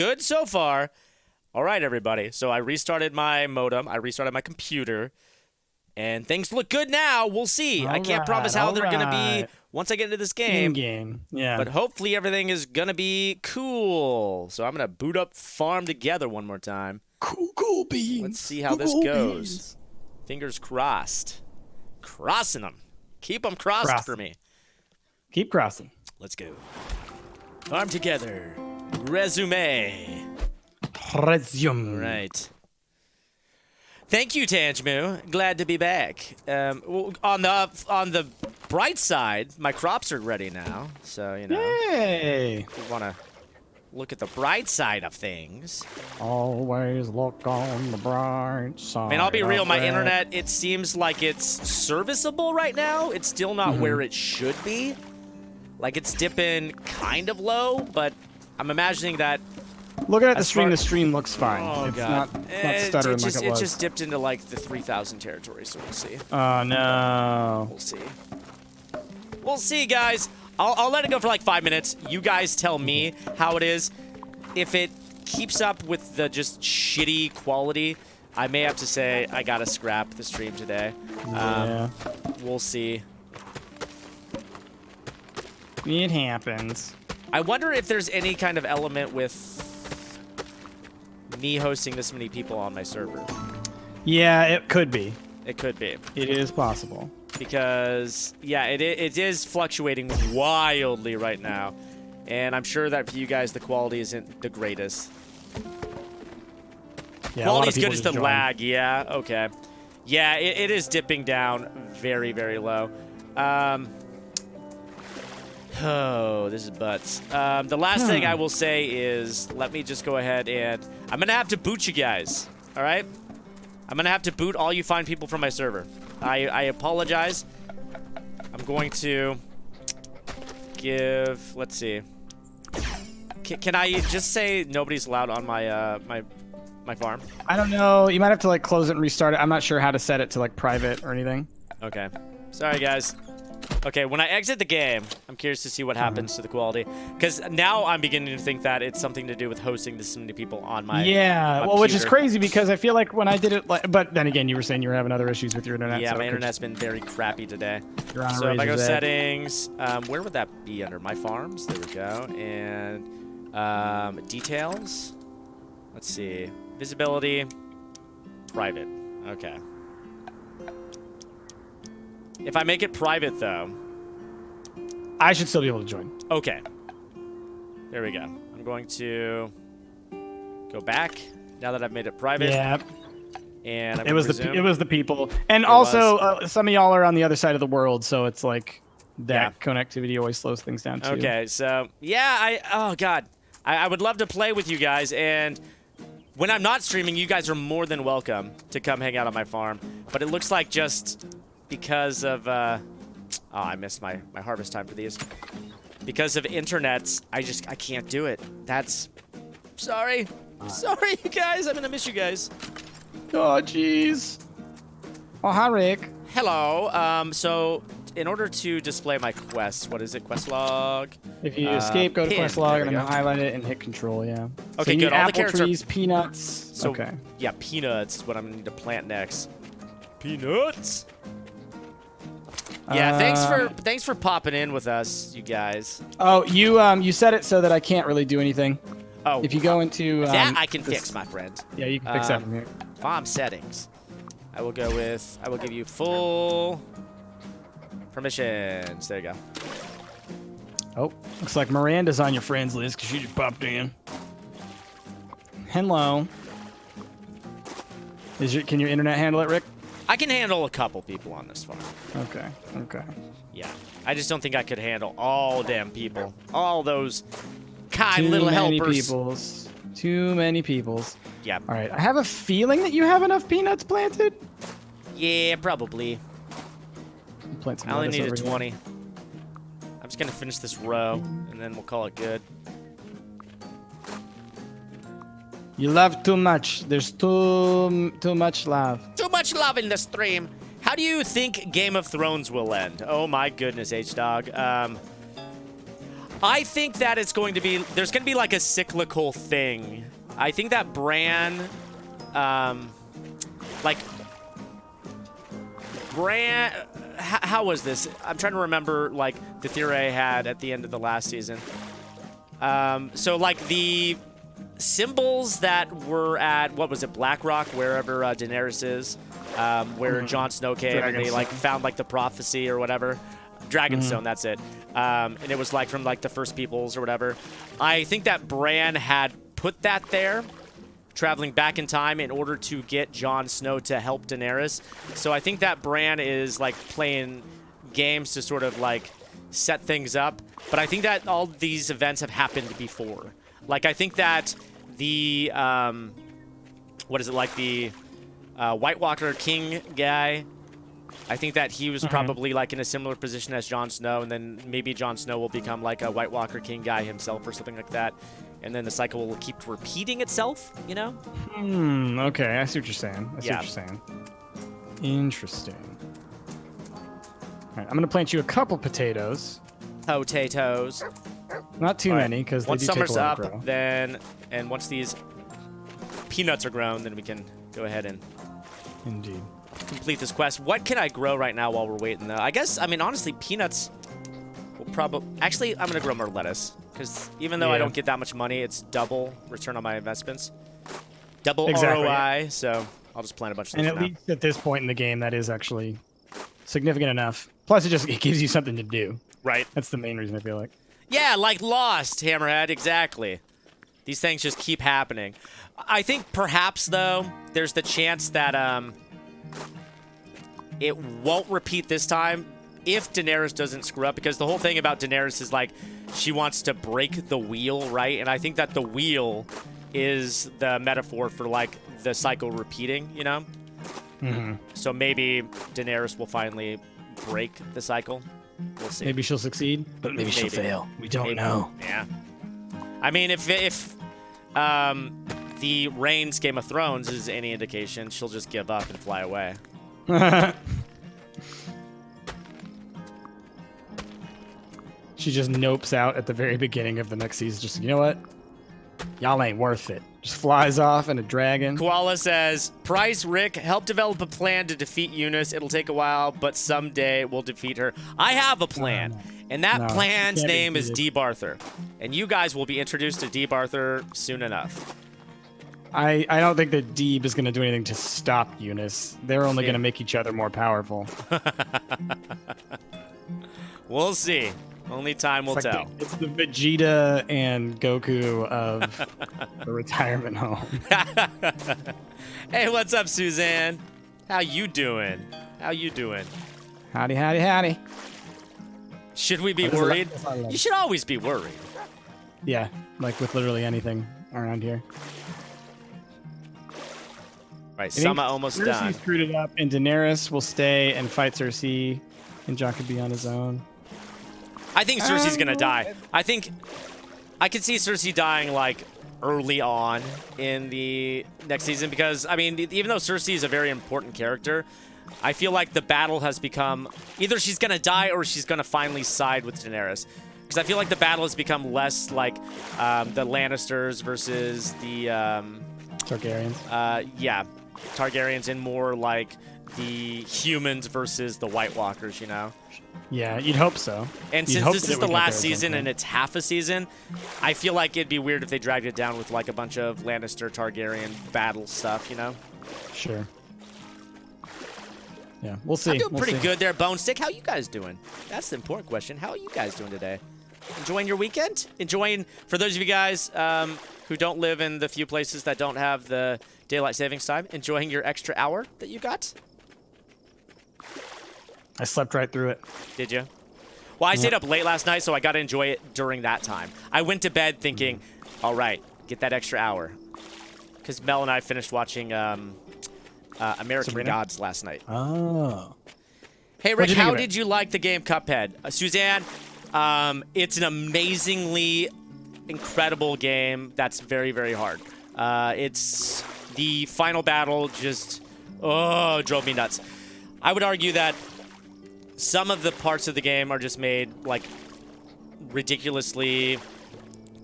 Good so far. All right, everybody. So I restarted my modem. I restarted my computer. And things look good now. We'll see. I can't promise how they're going to be once I get into this game. In-game, yeah. But hopefully everything is going to be cool. So I'm going to boot up Farm Together one more time. Cool beans. Let's see how this goes. Fingers crossed. Crossing them. Keep them crossed for me. Keep crossing. Let's go. Farm Together. Resume. Resume. All right. Thank you, Tanjmu. Glad to be back. On the bright side, my crops are ready now. So, you know. Yay! We want to look at the bright side of things. Always look on the bright side. I mean, I'll be real. My internet, it seems like it's serviceable right now. It's still not where it should be. Like, it's dipping kind of low, but I'm imagining that. Looking at the stream looks fine. Oh, it's God. not stuttering like it was. It just dipped into, like, the 3,000 territory, so we'll see. Oh, no. We'll see. We'll see, guys. I'll let it go for, like, 5 minutes. You guys tell me how it is. If it keeps up with the just shitty quality, I may have to say I gotta scrap the stream today. Yeah. We'll see. It happens. I wonder if there's any kind of element with me hosting this many people on my server. Yeah, it could be. It could be. It is possible. Because, yeah, it is fluctuating wildly right now. And I'm sure that for you guys, the quality isn't the greatest. Yeah, Quality's good as the lag, yeah, okay. Yeah, it is dipping down very, very low. Oh, this is butts. The last thing I will say is, let me just go ahead and... I'm going to have to boot you guys, all right? I'm going to have to boot all you fine people from my server. I apologize. I'm going to give... Let's see. Can I just say nobody's allowed on my my farm? I don't know. You might have to, like, close it and restart it. I'm not sure how to set it to, like, private or anything. Okay. Sorry, guys. Okay, when I exit the game, I'm curious to see what happens to the quality. Because now I'm beginning to think that it's something to do with hosting this many people on my Yeah, my well, which is computer. crazy because I feel like when I did it, but then again, you were saying you were having other issues with your internet. Yeah, so my internet's been very crappy today. You're on a So if I go razor's edge. settings, where would that be under? My farms? There we go. And details. Let's see. Visibility. Private. Okay. If I make it private, though. I should still be able to join. Okay. There we go. I'm going to go back now that I've made it private. Yeah. And I'm It was resume. the people, and also some of y'all are on the other side of the world, so it's like that connectivity always slows things down too. Okay, so yeah, oh god, I would love to play with you guys, and when I'm not streaming, you guys are more than welcome to come hang out on my farm. But it looks like just because of oh, I missed my harvest time for these. Because of internets, I can't do it. That's sorry, you guys. I'm gonna miss you guys. Oh jeez. Oh hi Rick. Hello. So in order to display my quest, what is it? Quest log. If you escape, go to pin. quest log There and we then go. highlight it and hit control. Yeah. Okay, so you good. need All the apple carrots are- trees, peanuts. So okay. yeah, peanuts is what I'm gonna need to plant next. Peanuts. Yeah, thanks for popping in with us, you guys. Oh, you set it so that I can't really do anything. Oh, If you go into that I can this- fix, my friend. Yeah, you can fix that from here. Farm settings. I will give you full permissions. There you go. Oh, looks like Miranda's on your friends list because she just popped in. Hello. Can your internet handle it, Rick? I can handle a couple people on this farm. Okay. Okay. Yeah, I just don't think I could handle all damn people. All those kind Too little many helpers. peoples. Too many peoples. Yeah. All right. I have a feeling that you have enough peanuts planted. Yeah, probably. Plant some I only lettuce needed over here. 20. I'm just gonna finish this row, and then we'll call it good. You love too much. There's too much love. Too much love in the stream. How do you think Game of Thrones will end? Oh my goodness, H-Dog. I think that it's going to be, there's going to be like a cyclical thing. I think that Bran, how was this? I'm trying to remember like the theory I had at the end of the last season. So like the symbols that were at, what was it, Blackrock, wherever Daenerys is, where Jon Snow came and they like found like the prophecy or whatever. Dragonstone, that's it. And it was like from like the First Peoples or whatever. I think that Bran had put that there, traveling back in time in order to get Jon Snow to help Daenerys. So I think that Bran is like playing games to sort of like set things up. But I think that all these events have happened before. Like I think that the what is it, like the White Walker King guy, I think that he was probably like in a similar position as Jon Snow, and then maybe Jon Snow will become like a White Walker King guy himself or something like that. And then the cycle will keep repeating itself, you know? Okay, I see what you're saying. I see what you're saying. Interesting. All right, I'm going to plant you a couple potatoes. Potatoes. Not too many, because they once do take summer's a while up, to grow. then, and once these peanuts are grown, then we can go ahead and Indeed. complete this quest. What can I grow right now while we're waiting, though? I guess, I mean, honestly, peanuts will probably... Actually, I'm going to grow more lettuce, because even though I don't get that much money, it's double return on my investments. Double ROI, so I'll just plant a bunch of those. And at least at this point in the game, that is actually significant enough. Plus, it gives you something to do. Right. That's the main reason, I feel like. Yeah, like Lost, Hammerhead, exactly. These things just keep happening. I think perhaps, though, there's the chance that it won't repeat this time if Daenerys doesn't screw up, because the whole thing about Daenerys is like she wants to break the wheel, right? And I think that the wheel is the metaphor for like the cycle repeating, you know? So maybe Daenerys will finally break the cycle. We'll see. Maybe she'll succeed, but maybe she'll fail. We don't know. Yeah. I mean, if the Reigns Game of Thrones is any indication, she'll just give up and fly away. She just nopes out at the very beginning of the next season. Just, you know what? Y'all ain't worth it. Just flies off in a dragon. Koala says, Price, Rick, help develop a plan to defeat Eunice. It'll take a while, but someday we'll defeat her. I have a plan, and that plan's name is Dee Barther. And you guys will be introduced to Dee Barther soon enough. I don't think that Deeb is going to do anything to stop Eunice. They're only going to make each other more powerful. We'll see. Only time will tell. It's the Vegeta and Goku of the retirement home. Hey, what's up, Suzanne? How you doing? How you doing? Howdy, howdy, howdy. Should we be worried? You should always be worried. Yeah, like with literally anything around here. Right, Sama almost done. Cersei screwed it up, and Daenerys will stay and fight Cersei, and Jon could be on his own. I think Cersei's gonna die. I think I could see Cersei dying like early on in the next season, because I mean, even though Cersei is a very important character, I feel like the battle has become either she's gonna die or she's gonna finally side with Daenerys. Because I feel like the battle has become less like the Lannisters versus the Targaryens. Yeah, Targaryens, and more like the humans versus the White Walkers, you know? Yeah, you'd hope so. And since this is the last season and it's half a season, I feel like it'd be weird if they dragged it down with like a bunch of Lannister, Targaryen battle stuff, you know? Sure. Yeah, we'll see. I'm doing pretty good there, Bone Stick. How you guys doing? That's the important question. How are you guys doing today? Enjoying your weekend? Enjoying, for those of you guys who don't live in the few places that don't have the daylight savings time, enjoying your extra hour that you got? I slept right through it. Did you? Well, I stayed up late last night, so I got to enjoy it during that time. I went to bed thinking, all right, get that extra hour. Because Mel and I finished watching American Gods last night. Oh. Hey, Rick, how did you like the game Cuphead? Suzanne, it's an amazingly incredible game that's very, very hard. It's the final battle just, drove me nuts. I would argue that some of the parts of the game are just made, like, ridiculously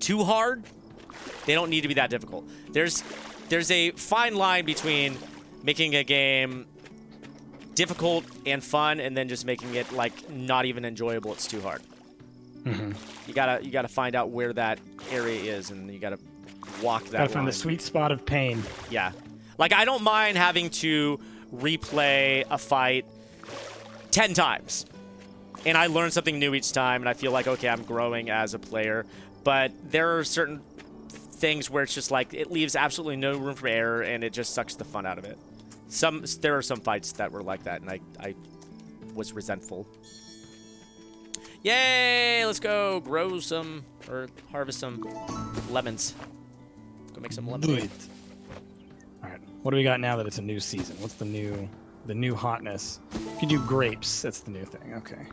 too hard. They don't need to be that difficult. There's a fine line between making a game difficult and fun, and then just making it like not even enjoyable. It's too hard. You gotta find out where that area is, and you gotta walk that. Gotta find line. the sweet spot of pain. Yeah, like I don't mind having to replay a fight 10 times, and I learn something new each time, and I feel like, okay, I'm growing as a player. But there are certain things where it's just like it leaves absolutely no room for error, and it just sucks the fun out of it. There are some fights that were like that, and I was resentful. Yay! Let's go grow some or harvest some lemons. Go make some lemonade. All right, what do we got now that it's a new season? What's the new hotness? You can do grapes. That's the new thing. Okay.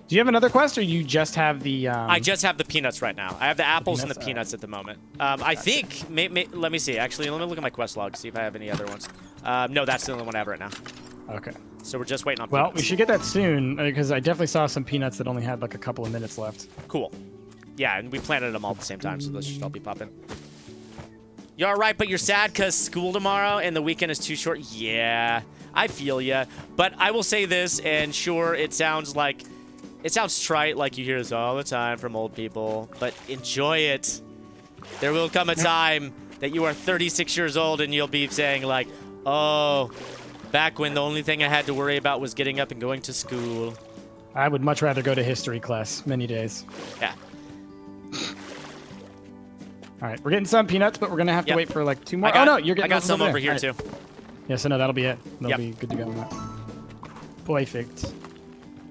Do you have another quest, or you just have the? I just have the peanuts right now. I have the apples and the peanuts? peanuts at the moment. I think. Let me see. Actually, let me look at my quest log, see if I have any other ones. No, that's the only one I have right now. Okay. So we're just waiting on. Well, peanuts. we should get that soon because I definitely saw some peanuts that only had like a couple of minutes left. Cool. Yeah, and we planted them all at the same time, so those should all be popping. You're all right, but you're sad because school tomorrow and the weekend is too short. Yeah, I feel ya. But I will say this, and sure, it sounds trite, like you hear this all the time from old people, but enjoy it. There will come a time that you are 36 years old and you'll be saying like, oh, back when the only thing I had to worry about was getting up and going to school. I would much rather go to history class many days. Yeah. All right, we're getting some peanuts, but we're gonna have to Yep. wait for like 2 more. Oh no, you're getting. I got some there. over here All right. too. Yeah, so no, that'll be it. That'll Yep. be good to go on that. Perfect.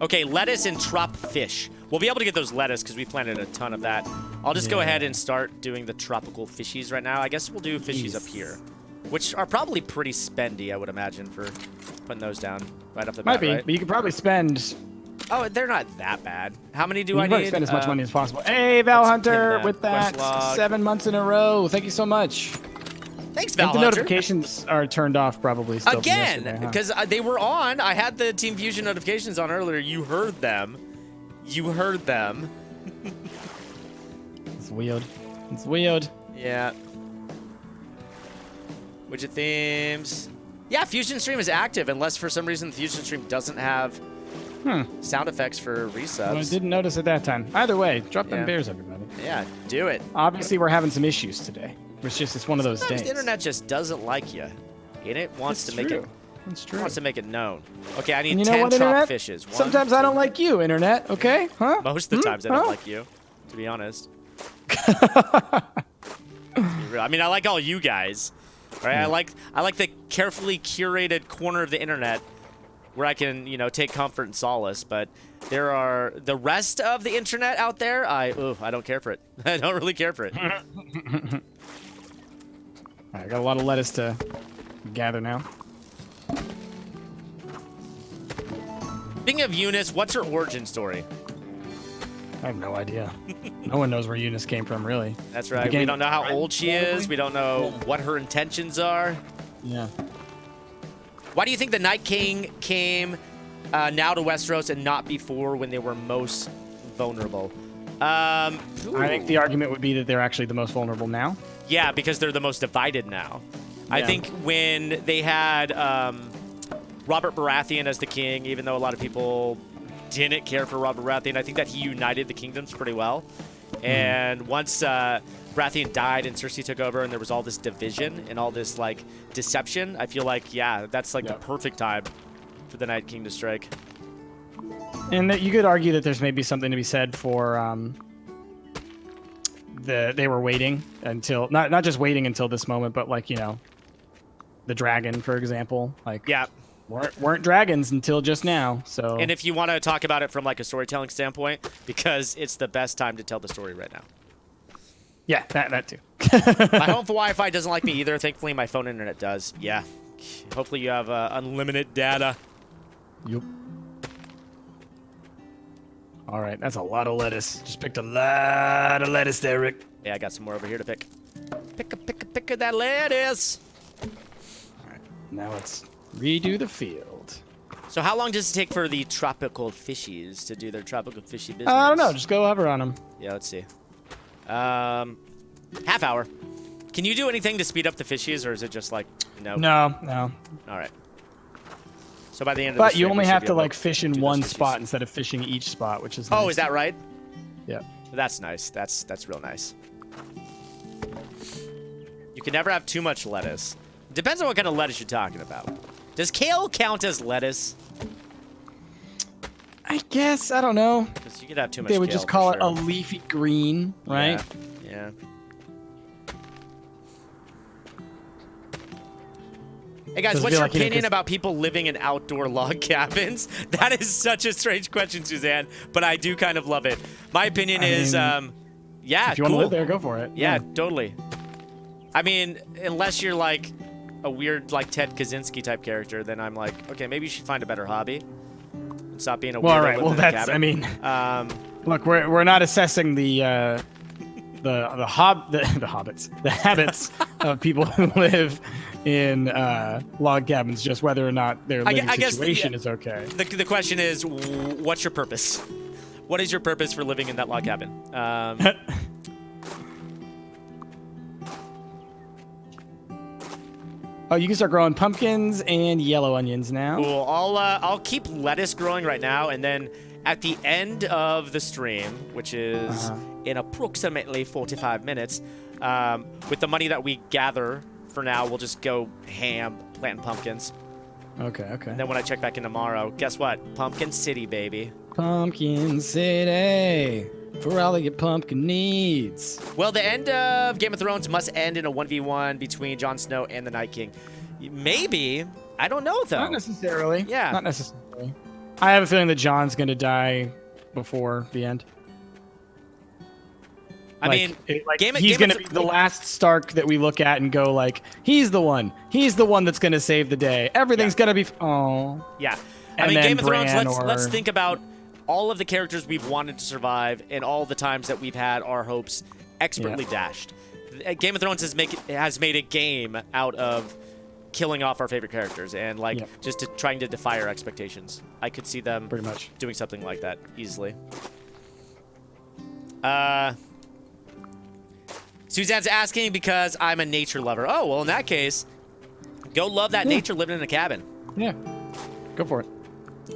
Okay, lettuce and trop fish. We'll be able to get those lettuce because we planted a ton of that. I'll just go Yeah. ahead and start doing the tropical fishies right now. I guess we'll do fishies up Yes. here, which are probably pretty spendy, I would imagine, for putting those down right off the Might bat, be, right? but you could probably spend. Oh, they're not that bad. How many do You I can probably need? spend as much money as possible. Hey, Val let's Hunter, pin that with that quest log. 7 months in a row. Thank you so much. Thanks, I Val think the Hunter. notifications are turned off probably still from Again, yesterday, huh? because they were on. I had the Team Fusion notifications on earlier. You heard them. You heard them. It's weird. It's weird. Yeah. Widget themes. Yeah, Fusion Stream is active unless for some reason Fusion Stream doesn't have sound effects for resubs. Well, I didn't notice at that time. Either way, drop them Yeah. bears, everybody. Yeah, do it. Obviously, we're having some issues today. It's one of those Sometimes days. the internet just doesn't like you, and it wants It's to make true. it It's true. wants to make it known. Okay, I need And you 10 know what, trop internet? fishes. One, Sometimes I don't two- like you, internet. Okay? Huh? Most of the times I don't Huh? like you, to be honest. I mean, I like all you guys. Right? I like the carefully curated corner of the internet where I can, take comfort and solace, but there are the rest of the internet out there, I don't care for it. I don't really care for it. I got a lot of lettuce to gather now. Speaking of Eunice, what's her origin story? I have no idea. No one knows where Eunice came from, really. That's right. We Beginning- don't know how old she is. We don't know what her intentions are. Yeah. Why do you think the Night King came now to Westeros and not before when they were most vulnerable? I think the argument would be that they're actually the most vulnerable now. Yeah, because they're the most divided now. I Yeah. think when they had Robert Baratheon as the king, even though a lot of people didn't care for Robert Baratheon, I think that he united the kingdoms pretty well. And once Baratheon died and Cersei took over and there was all this division and all this, deception, I feel like, that's, the perfect time for the Night King to strike. And that you could argue that there's maybe something to be said for they were waiting until not just waiting until this moment, but the dragon, for example, Yeah. weren't dragons until just now. So And if you want to talk about it from, a storytelling standpoint, because it's the best time to tell the story right now. yeah, that too. My home Wi-Fi doesn't like me either. Thankfully, my phone internet does. Yeah. Hopefully you have unlimited data. Yup. All right, that's a lot of lettuce. Just picked a lot of lettuce there, Rick. Yeah, I got some more over here to pick. Pick that lettuce. Now let's redo the field. So how long does it take for the tropical fishies to do their tropical fishy business? I don't know. Just go hover on them. Yeah, let's see. Half hour. Can you do anything to speed up the fishies, or is it just like no? No. All right. So by the end of But the you stream, only we should have be to able like fish in do one those fishies. spot instead of fishing each spot, which is nice. Oh, is that right? Yeah. That's nice. That's real nice. You can never have too much lettuce. Depends on what kind of lettuce you're talking about. Does kale count as lettuce? I guess, I don't know. Because you could have too much. They would kale, just call for it a sure. leafy green, right? Yeah. Hey guys, Does it what's feel your like, you know, opinion 'cause- about people living in outdoor log cabins? That is such a strange question, Suzanne, but I do kind of love it. My opinion is, yeah, If you want cool. to live there, go for it. Yeah, totally. I mean, unless you're like a weird, like Ted Kaczynski type character, then I'm like, okay, maybe you should find a better hobby. And stop being a Well, weirdo all right. living Well, in a that's. cabin. I mean, Um, look, we're not assessing the habits of people who live in log cabins, just whether or not their living I guess situation is okay. the question is, what's your purpose? What is your purpose for living in that log cabin? Oh, you can start growing pumpkins and yellow onions now. Cool. I'll keep lettuce growing right now, and then at the end of the stream, which is in approximately 45 minutes, with the money that we gather for now, we'll just go ham planting pumpkins. Okay. And then when I check back in tomorrow, guess what? Pumpkin City, baby. Pumpkin City for all of your pumpkin needs. Well, the end of Game of Thrones must end in a 1v1 between Jon Snow and the Night King. Maybe. I don't know, though. Not necessarily. Yeah. Not necessarily. I have a feeling that John's gonna die before the end. I mean, he's gonna be the last Stark that we look at and go like, he's the one. He's the one that's gonna save the day. Everything's gonna be. Oh. Yeah. I And mean, then Game of Thrones, Bran let's or- think about all of the characters we've wanted to survive and all the times that we've had our hopes expertly dashed. Game of Thrones has made a game out of killing off our favorite characters and just trying to defy our expectations. I could see them Pretty much doing something like that easily. Suzanne's asking because I'm a nature lover. Oh, well, in that case, go love that nature living in a cabin. Yeah. Go for it.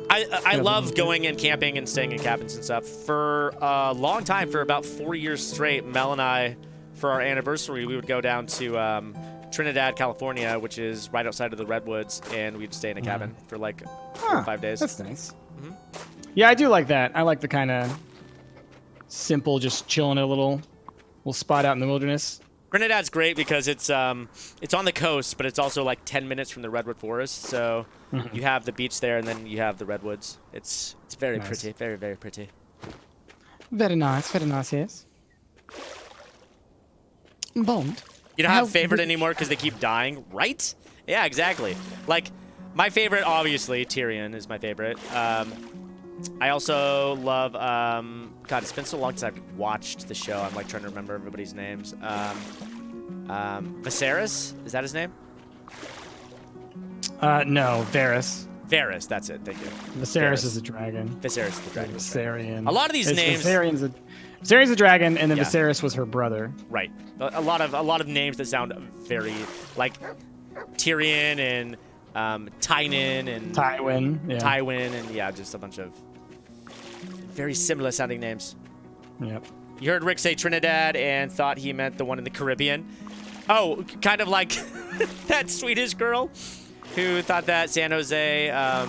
I love going and camping and staying in cabins and stuff. For a long time, for about 4 years straight, Mel and I, for our anniversary, we would go down to Trinidad, California, which is right outside of the Redwoods, and we'd stay in a cabin for like 4 or 5 days. That's nice. Yeah, I do like that. I like the kind of simple, just chilling at a little spot out in the wilderness. Trinidad's great because it's on the coast, but it's also like 10 minutes from the redwood forest. So you have the beach there, and then you have the redwoods. It's very pretty, very, very pretty. Very nice, yes. Bond. You don't have a favorite anymore because they keep dying, right? Yeah, exactly. Like, my favorite, obviously, Tyrion is my favorite. I also love, God, it's been so long since I've watched the show. I'm like trying to remember everybody's names. Viserys, is that his name? No, Varys. Varys, that's it. Thank you. Viserys is a dragon. Viserys is the dragon. Viserion. A lot of these names. Viserion a dragon, and then Yeah. Viserys was her brother. Right. A lot of names that sound very like Tyrion and Tynan and Tywin. Yeah. Tywin and just a bunch of very similar sounding names. Yep. You heard Rick say Trinidad and thought he meant the one in the Caribbean. Oh, kind of like that Swedish girl who thought that San Jose,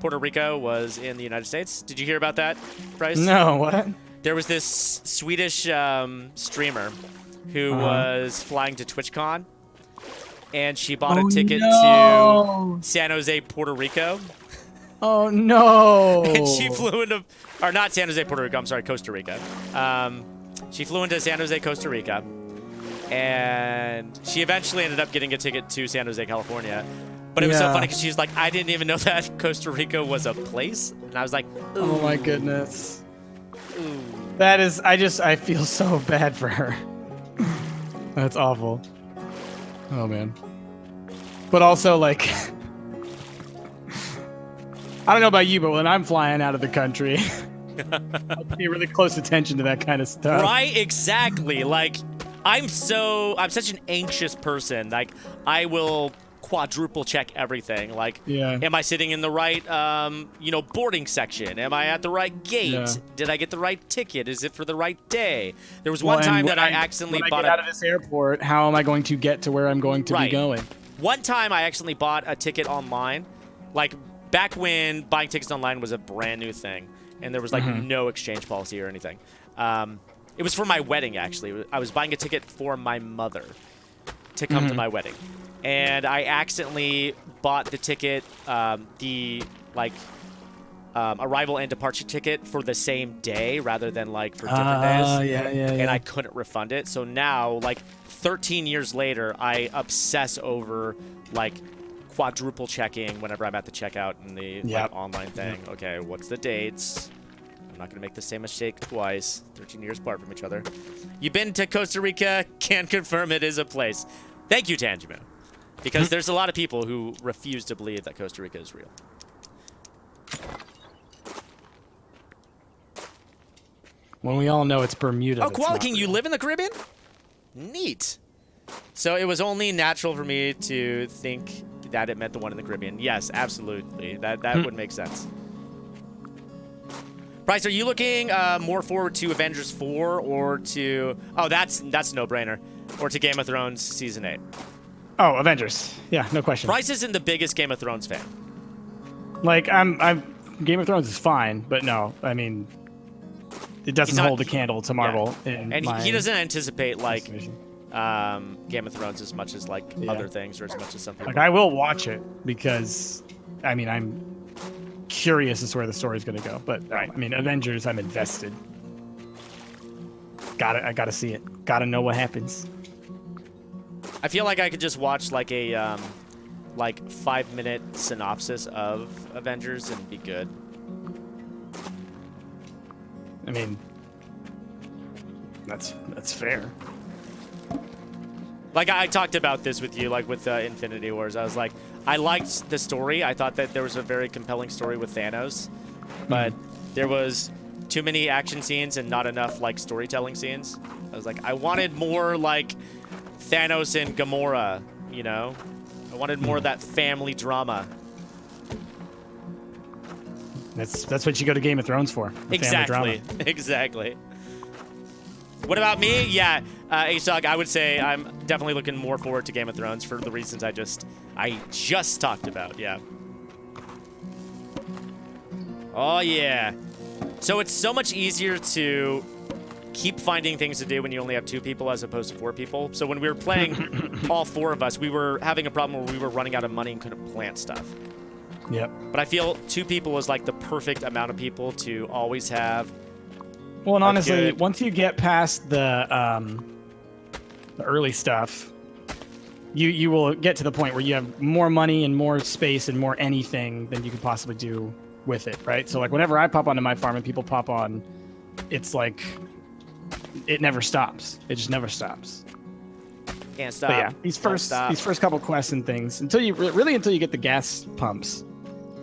Puerto Rico was in the United States. Did you hear about that, Bryce? No, what? There was this Swedish streamer who was flying to TwitchCon, and she bought a ticket to San Jose, Puerto Rico. Oh, no. And she flew into, or not San Jose, Puerto Rico, I'm sorry, Costa Rica. She flew into San Jose, Costa Rica, and she eventually ended up getting a ticket to San Jose, California. But it was so funny because she was like, I didn't even know that Costa Rica was a place. And I was like, ooh. Oh, my goodness. Ooh. That is, I feel so bad for her. That's awful. Oh, man. But also, like, I don't know about you, but when I'm flying out of the country, I pay really close attention to that kind of stuff. Right? Exactly. Like, I'm such an anxious person. Like, I will quadruple check everything. Like, am I sitting in the right, boarding section? Am I at the right gate? Yeah. Did I get the right ticket? Is it for the right day? There was one time that I accidentally bought out of this airport. How am I going to get to where I'm going to be going? One time I accidentally bought a ticket online, like back when buying tickets online was a brand new thing, and there was like no exchange policy or anything. It was for my wedding, actually. I was buying a ticket for my mother to come to my wedding. And I accidentally bought the ticket, arrival and departure ticket for the same day rather than like for different days. Yeah. And I couldn't refund it. So now, like 13 years later, I obsess over like quadruple checking whenever I'm at the checkout in the like, online thing. Okay, what's the dates? I'm not going to make the same mistake twice. 13 years apart from each other. You've been to Costa Rica? Can confirm it is a place. Thank you, Tangimu. Because there's a lot of people who refuse to believe that Costa Rica is real. When we all know it's Bermuda. Oh, Koala King, you live in the Caribbean? Neat. So it was only natural for me to think that it meant the one in the Caribbean. Yes, absolutely. That would make sense. Bryce, are you looking more forward to Avengers 4 or to... Oh, that's a no-brainer. Or to Game of Thrones Season 8? Oh, Avengers. Yeah, no question. Bryce isn't the biggest Game of Thrones fan. Like, I'm Game of Thrones is fine, but no, I mean, it doesn't hold a candle to Marvel. Yeah. And he doesn't anticipate, like, Game of Thrones as much as, like, other things or as much as some people. Like, I will watch it because, I mean, I'm curious as to where the story's going to go. But, I mean, Avengers, I'm invested. I gotta see it. Gotta know what happens. I feel like I could just watch like a 5-minute synopsis of Avengers and be good. I mean, that's fair. Like I talked about this with you, like with Infinity Wars. I was like, I liked the story. I thought that there was a very compelling story with Thanos, but there was too many action scenes and not enough like storytelling scenes. I was like, I wanted more like Thanos and Gamora, you know? I wanted more of that family drama. That's what you go to Game of Thrones for. Exactly. Exactly. What about me? Yeah, H-Dog, I would say I'm definitely looking more forward to Game of Thrones for the reasons I just talked about, yeah. Oh, yeah. So it's so much easier to keep finding things to do when you only have 2 people as opposed to 4 people. So when we were playing, all 4 of us, we were having a problem where we were running out of money and couldn't plant stuff. Yep. But I feel 2 people is like the perfect amount of people to always have. Well, and honestly, once you get past the early stuff, you will get to the point where you have more money and more space and more anything than you could possibly do with it, right? So like whenever I pop onto my farm and people pop on, it's like it never stops. It just never stops. Can't stop. But yeah, these first couple quests and things until you get the gas pumps,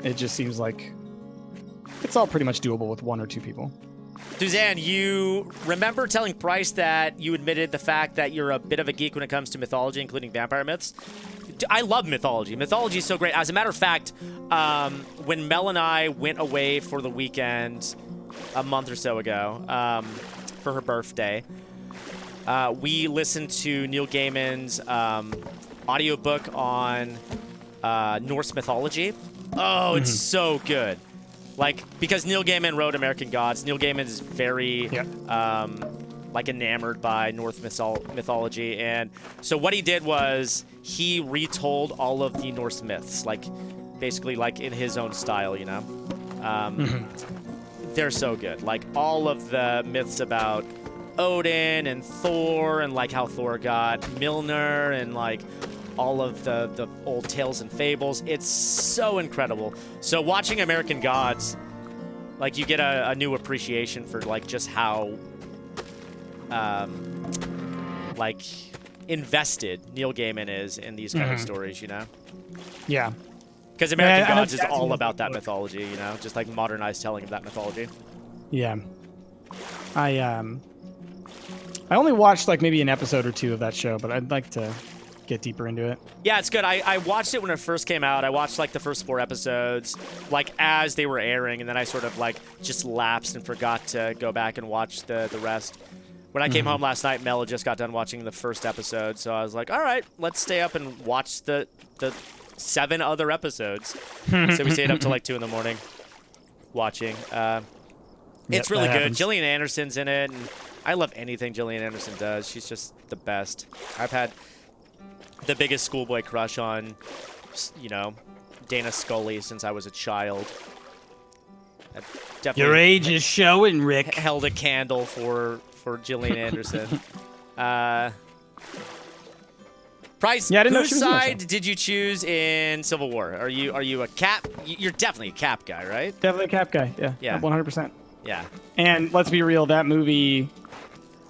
it just seems like it's all pretty much doable with 1 or 2 people. Suzanne, you remember telling Price that you admitted the fact that you're a bit of a geek when it comes to mythology, including vampire myths. I love mythology. Mythology is so great. As a matter of fact, when Mel and I went away for the weekend a month or so ago for her birthday, we listened to Neil Gaiman's audiobook on Norse mythology. Oh, it's so good. Like, because Neil Gaiman wrote American Gods, Neil Gaiman is very, like, enamored by Norse mythology. And so what he did was he retold all of the Norse myths, like, basically, like, in his own style, you know? They're so good. Like, all of the myths about Odin and Thor and, like, how Thor got Mjolnir and, like, all of the old tales and fables. It's so incredible. So watching American Gods, like, you get a new appreciation for, like, just how, like, invested Neil Gaiman is in these kind of stories, you know? Yeah. Because American I know Gods is Jackson all has about that that book. mythology, you know, just like modernized telling of that mythology. Yeah. I only watched like maybe an episode or two of that show, but I'd like to get deeper into it. Yeah, it's good. I watched it when it first came out. I watched like the first 4 episodes, like as they were airing, and then I sort of like just lapsed and forgot to go back and watch the rest. When I came home last night, Mel had just got done watching the first episode, so I was like, all right, let's stay up and watch the 7 other episodes. So we stayed up till like 2 in the morning watching. It's really good. happens. Gillian Anderson's in it, and I love anything Gillian Anderson does. She's just the best. I've had the biggest schoolboy crush on, you know, Dana Scully since I was a child. I've definitely Your age is showing, Rick. held a candle for Gillian Anderson. Price, Yeah, I didn't know whose she was in that side show. did you choose in Civil War? Are you a Cap? You're definitely a Cap guy, right? Definitely a Cap guy. Yeah. Yeah. 100%. Yeah. And let's be real, that movie.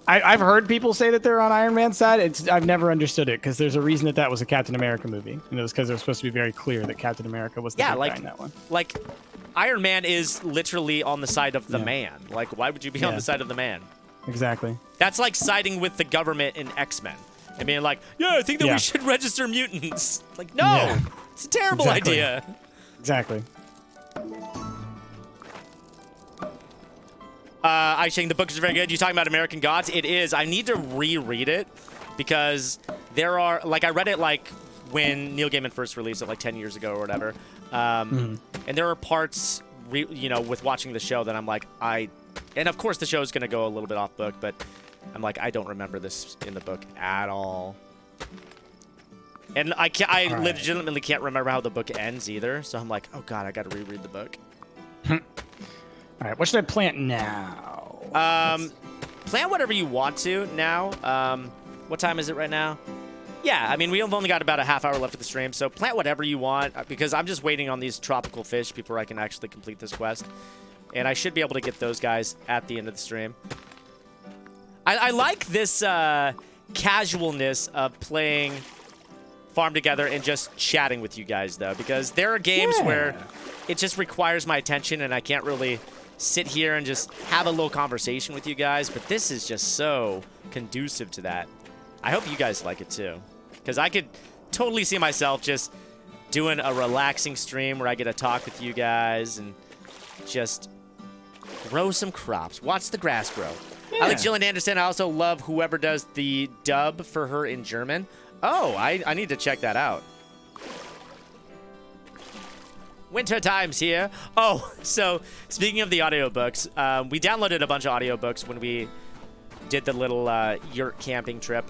I've heard people say that they're on Iron Man's side. I've never understood it because there's a reason that was a Captain America movie, and it was because it was supposed to be very clear that Captain America was the Yeah, good like guy in that one. like Iron Man is literally on the side of the Yeah. man. Like, why would you be on Yeah. the side of the man? Exactly. That's like siding with the government in X-Men. I mean, like, yeah, I think that Yeah. we should register mutants. Like, no, Yeah. it's a terrible Exactly. idea. Exactly. I think the book is very good. You talking about American Gods? It is. I need to reread it because there are, like, I read it like when Neil Gaiman first released it, like 10 years ago or whatever. And there are parts, you know, with watching the show that I'm like, and of course the show is going to go a little bit off book, but I'm like, I don't remember this in the book at all. And I right. legitimately can't remember how the book ends either. So I'm like, oh God, I got to reread the book. All right, what should I plant now? Plant whatever you want to now. What time is it right now? Yeah, I mean, we've only got about a half hour left of the stream, so plant whatever you want because I'm just waiting on these tropical fish before I can actually complete this quest. And I should be able to get those guys at the end of the stream. I like this casualness of playing Farm Together and just chatting with you guys, though, because there are games where it just requires my attention and I can't really sit here and just have a little conversation with you guys, but this is just so conducive to that. I hope you guys like it, too, because I could totally see myself just doing a relaxing stream where I get to talk with you guys and just grow some crops, watch the grass grow. I like Gillian Anderson. I also love whoever does the dub for her in German. Oh, I need to check that out. Winter time's here. Oh, so speaking of the audiobooks, we downloaded a bunch of audiobooks when we did the little yurt camping trip.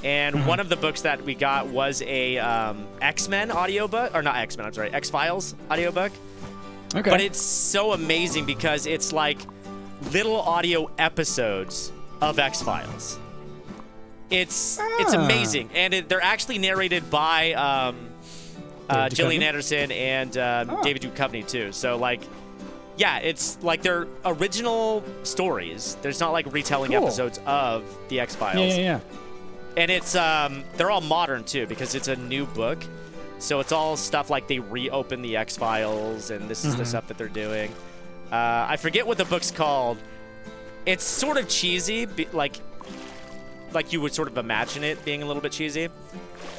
And one of the books that we got was a X-Men audiobook. Or not X-Men, I'm sorry, X-Files audiobook. Okay. But it's so amazing because it's like little audio episodes of X-Files. It's amazing. And they're actually narrated by Gillian Anderson and David Duchovny, too. So, like, yeah, it's like they're original stories. There's not, like, retelling episodes of the X-Files. Yeah. And it's, they're all modern, too, because it's a new book. So it's all stuff like they reopen the X-Files, and this is the stuff that they're doing. I forget what the book's called. It's sort of cheesy, like you would sort of imagine it being a little bit cheesy.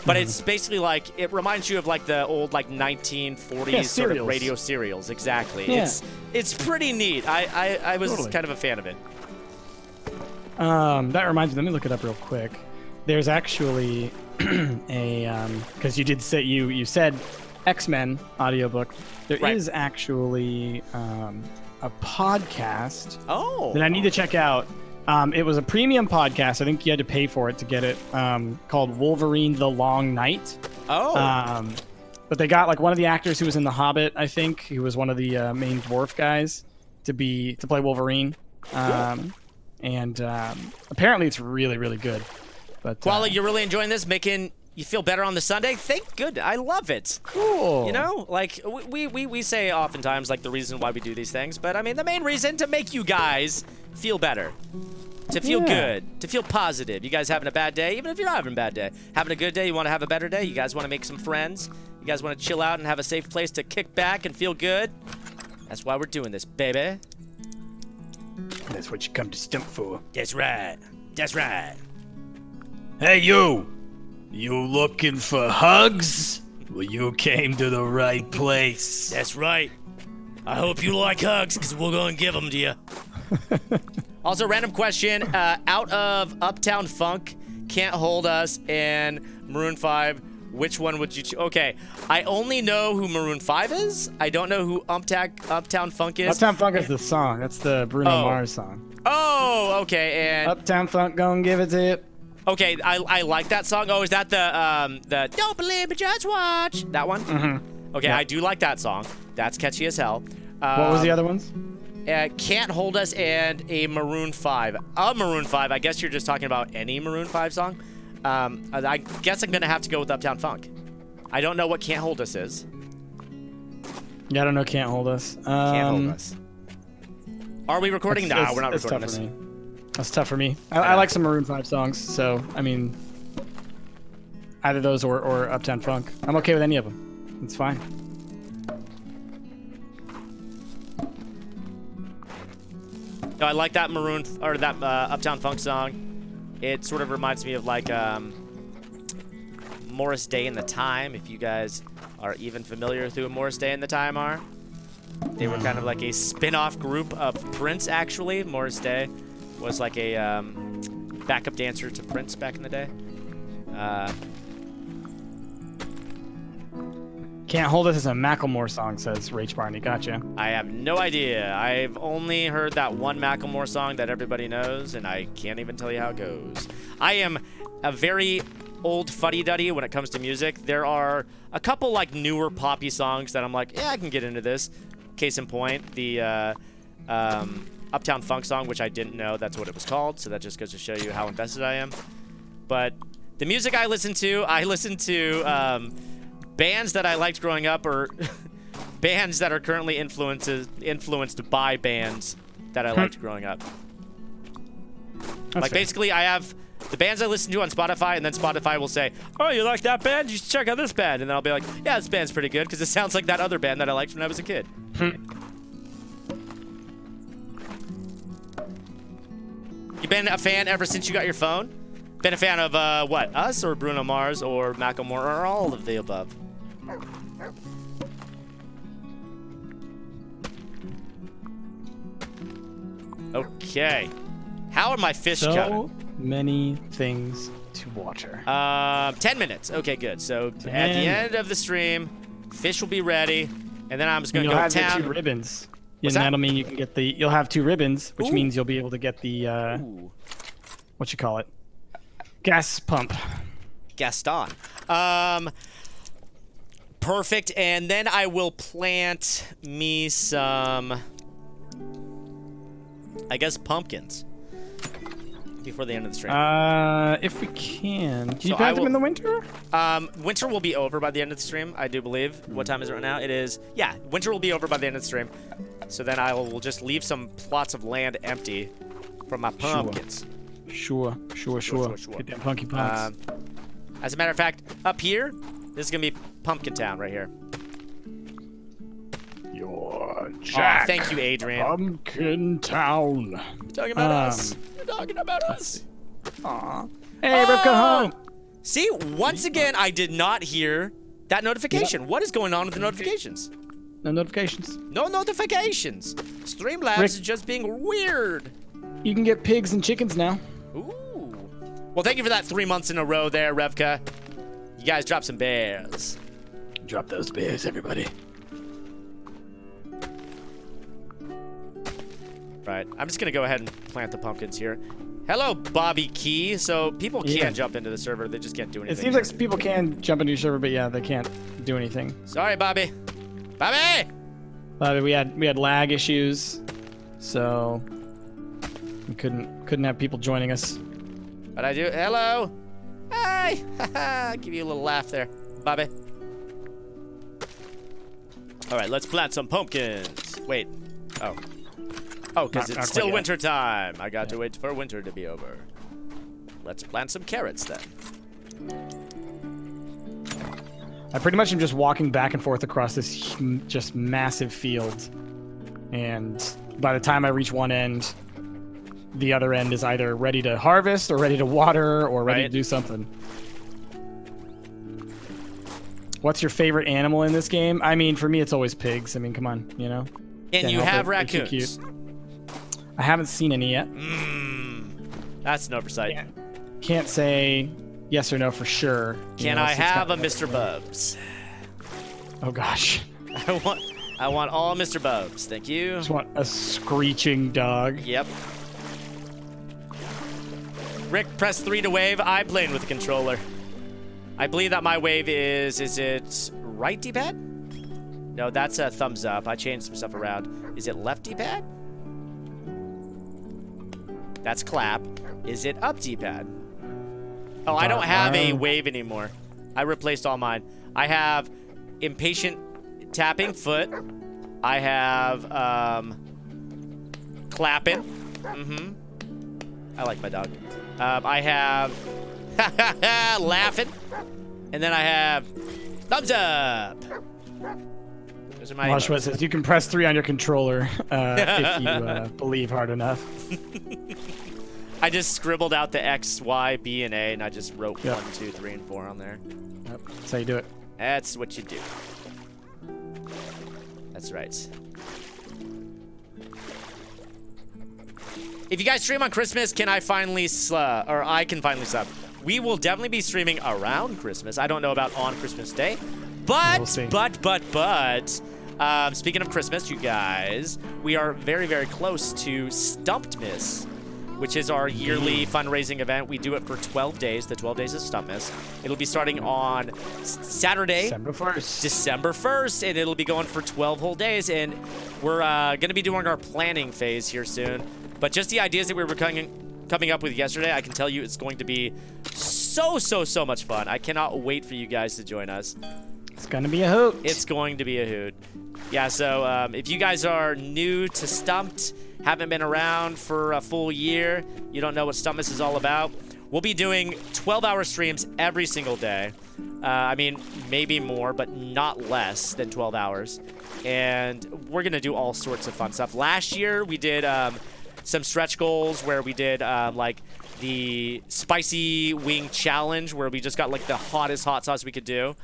But it's basically like, it reminds you of like the old like 1940s sort of radio serials. Exactly. Yeah. It's pretty neat. I was Totally. kind of a fan of it. That reminds me. Let me look it up real quick. There's actually a because you did say you said X-Men audiobook. There is actually a podcast that I need to check out. It was a premium podcast. I think you had to pay for it to get it. Called Wolverine: The Long Night. But they got like one of the actors who was in The Hobbit. I think he was one of the main dwarf guys to play Wolverine. And apparently it's really, really good. But Koala, you're really enjoying this, making you feel better on the Sunday? Thank good. I love it. Cool. You know, like we say oftentimes like the reason why we do these things, but I mean the main reason to make you guys feel better. to feel Yeah. good, to feel positive. You guys having a bad day? Even if you're not having a bad day, having a good day, you want to have a better day. You guys want to make some friends. You guys want to chill out and have a safe place to kick back and feel good. That's why we're doing this, baby. That's what you come to Stump for. That's right. That's right. Hey, you! You looking for hugs? Well, you came to the right place. That's right. I hope you like hugs, because we're going to give them to you. Also, random question. Out of Uptown Funk, Can't Hold Us, and Maroon 5, which one would you choose? Okay, I only know who Maroon 5 is. I don't know who Uptown Funk is. Uptown Funk is the song. That's the Bruno Oh. Mars song. Oh, okay, and Uptown Funk, gon' give it to you. okay, I like that song. Oh, is that the Don't Believe Me, Just Watch? That one? Mm-hmm. Okay, Yeah. I do like that song. That's catchy as hell. What was the other ones? Can't Hold Us and a Maroon 5. A Maroon 5, I guess you're just talking about any Maroon 5 song. I guess I'm going to have to go with Uptown Funk. I don't know what Can't Hold Us is. Yeah, I don't know. Can't Hold Us. Can't Hold Us. Are we recording? No, we're not it's recording tough this. for me. That's tough for me. I like some Maroon 5 songs, so, I mean, either those or Uptown Funk. I'm okay with any of them. It's fine. No, I like that Uptown Funk song. It sort of reminds me of like Morris Day and the Time, if you guys are even familiar with who Morris Day and the Time are. They were kind of like a spin-off group of Prince, actually. Morris Day was like a backup dancer to Prince back in the day. Can't Hold Us is a Macklemore song, says Rach Barney. Gotcha. I have no idea. I've only heard that one Macklemore song that everybody knows, and I can't even tell you how it goes. I am a very old fuddy-duddy when it comes to music. There are a couple like newer poppy songs that I'm like, yeah, I can get into this. Case in point, the Uptown Funk song, which I didn't know that's what it was called, so that just goes to show you how invested I am. But the music I listen to bands that I liked growing up, or bands that are currently influenced by bands that I liked growing up. That's Like fair. basically, I have the bands I listen to on Spotify, and then Spotify will say, "Oh, you like that band? You should check out this band." And then I'll be like, "Yeah, this band's pretty good because it sounds like that other band that I liked when I was a kid." You been a fan ever since you got your phone? Been a fan of what? Us or Bruno Mars or Macklemore or all of the above? Okay. How are my fish coming? So many things to water. 10 minutes. Okay, good. So at the 10. end of the stream, fish will be ready, and then I'm just And gonna you'll go have the town. 2 ribbons. What's And that? that'll mean you can get the. You'll have 2 ribbons, which Ooh. means you'll be able to get the Ooh, what you call it, gas pump. Gaston. Perfect. And then I will plant me some, I guess, pumpkins before the end of the stream. If we can. Can So you I plant them will- in the winter? Winter will be over by the end of the stream, I do believe. What time is it right now? It is, yeah, winter will be over by the end of the stream. So then I will just leave some plots of land empty for my pumpkins. Sure. sure. Get them punky punks. As a matter of fact, up here, this is going to be Pumpkin Town right here. You're Aw, Jack. thank you, Adrian. Pumpkin Town. You're talking about us. You're talking about us. Aw. Hey, Rivka home. See, once again, I did not hear that notification. What is going on with the notifications? No notifications. No notifications. Streamlabs Rick- is just being weird. You can get pigs and chickens now. Ooh. Well, thank you for that 3 months in a row there, Revka. You guys dropped some bears. Drop those bears, everybody. Right. I'm just going to go ahead and plant the pumpkins here. Hello, Bobby Key. So people can Yeah. jump into the server. They just can't do It anything. seems like people can jump into your server, but yeah, they can't do anything. Sorry, Bobby. Bobby! We had lag issues, so we couldn't have people joining us. But I do. Hello. Hi. I'll give you a little laugh there, Bobby. All right, let's plant some pumpkins. Wait. Oh. Oh, because Not it's quite still yet. winter time. I got to wait for winter to be over. Let's plant some carrots then. I pretty much am just walking back and forth across this just massive field. And by the time I reach one end, the other end is either ready to harvest or ready to water or ready Right. to do something. What's your favorite animal in this game? I mean, for me, it's always pigs. I mean, come on, you know? And Can't you help have it. They're too raccoons. cute. I haven't seen any yet. That's an oversight. Yeah. Can't say yes or no for sure. You Can know, I so it's have a kinda- Mr. Bubs? Oh gosh. I want all Mr. Bubs. Thank you. Just want a screeching dog. Yep. Rick, press 3 to wave. I'm playing with the controller. I believe that my wave is it right D-pad? No, that's a thumbs up. I changed some stuff around. Is it left D-pad? That's clap. Is it up D-pad? Oh, I don't have a wave anymore. I replaced all mine. I have impatient tapping foot. I have clapping. I like my dog. I have laughing. And then I have thumbs up. Those are my Washua emotes. says you can press 3 on your controller if you believe hard enough. I just scribbled out the X, Y, B, and A, and I just wrote Yep. 1, 2, 3, and 4 on there. Yep. That's how you do it. That's what you do. That's right. If you guys stream on Christmas, can I finally or I can finally sub? We will definitely be streaming around Christmas. I don't know about on Christmas Day, but We'll see. speaking of Christmas, you guys, we are very, very close to Stumped Miss, which is our yearly fundraising event. We do it for 12 days, the 12 days of Stumped Miss. It'll be starting on Saturday, December 1st. December 1st, and it'll be going for 12 whole days, and we're going to be doing our planning phase here soon. But just the ideas that we were coming up with yesterday, I can tell you it's going to be so much fun. I cannot wait for you guys to join us. It's going to be a hoot. It's going to be a hoot. Yeah, so if you guys are new to Stumped, haven't been around for a full year, you don't know what Stumped Miss is all about, we'll be doing 12-hour streams every single day. I mean, maybe more, but not less than 12 hours. And we're going to do all sorts of fun stuff. Last year, we did some stretch goals where we did like the spicy wing challenge where we just got like the hottest hot sauce we could do.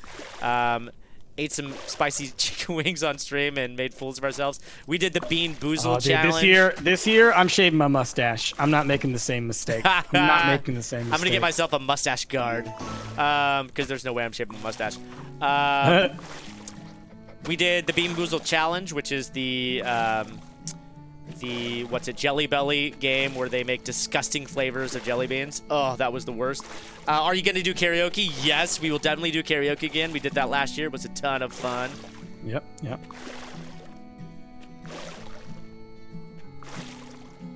Ate some spicy chicken wings on stream and made fools of ourselves. We did the Bean Boozle Dude, challenge. this year, I'm shaving my mustache. I'm not making the same mistake. I'm not making the same mistake. I'm gonna get myself a mustache guard because there's no way I'm shaving my mustache. We did the Bean Boozle challenge, which is the Jelly Belly game where they make disgusting flavors of jelly beans. Oh, that was the worst. Are you gonna do karaoke? Yes, we will definitely do karaoke again. We did that last year. It was a ton of fun. Yep.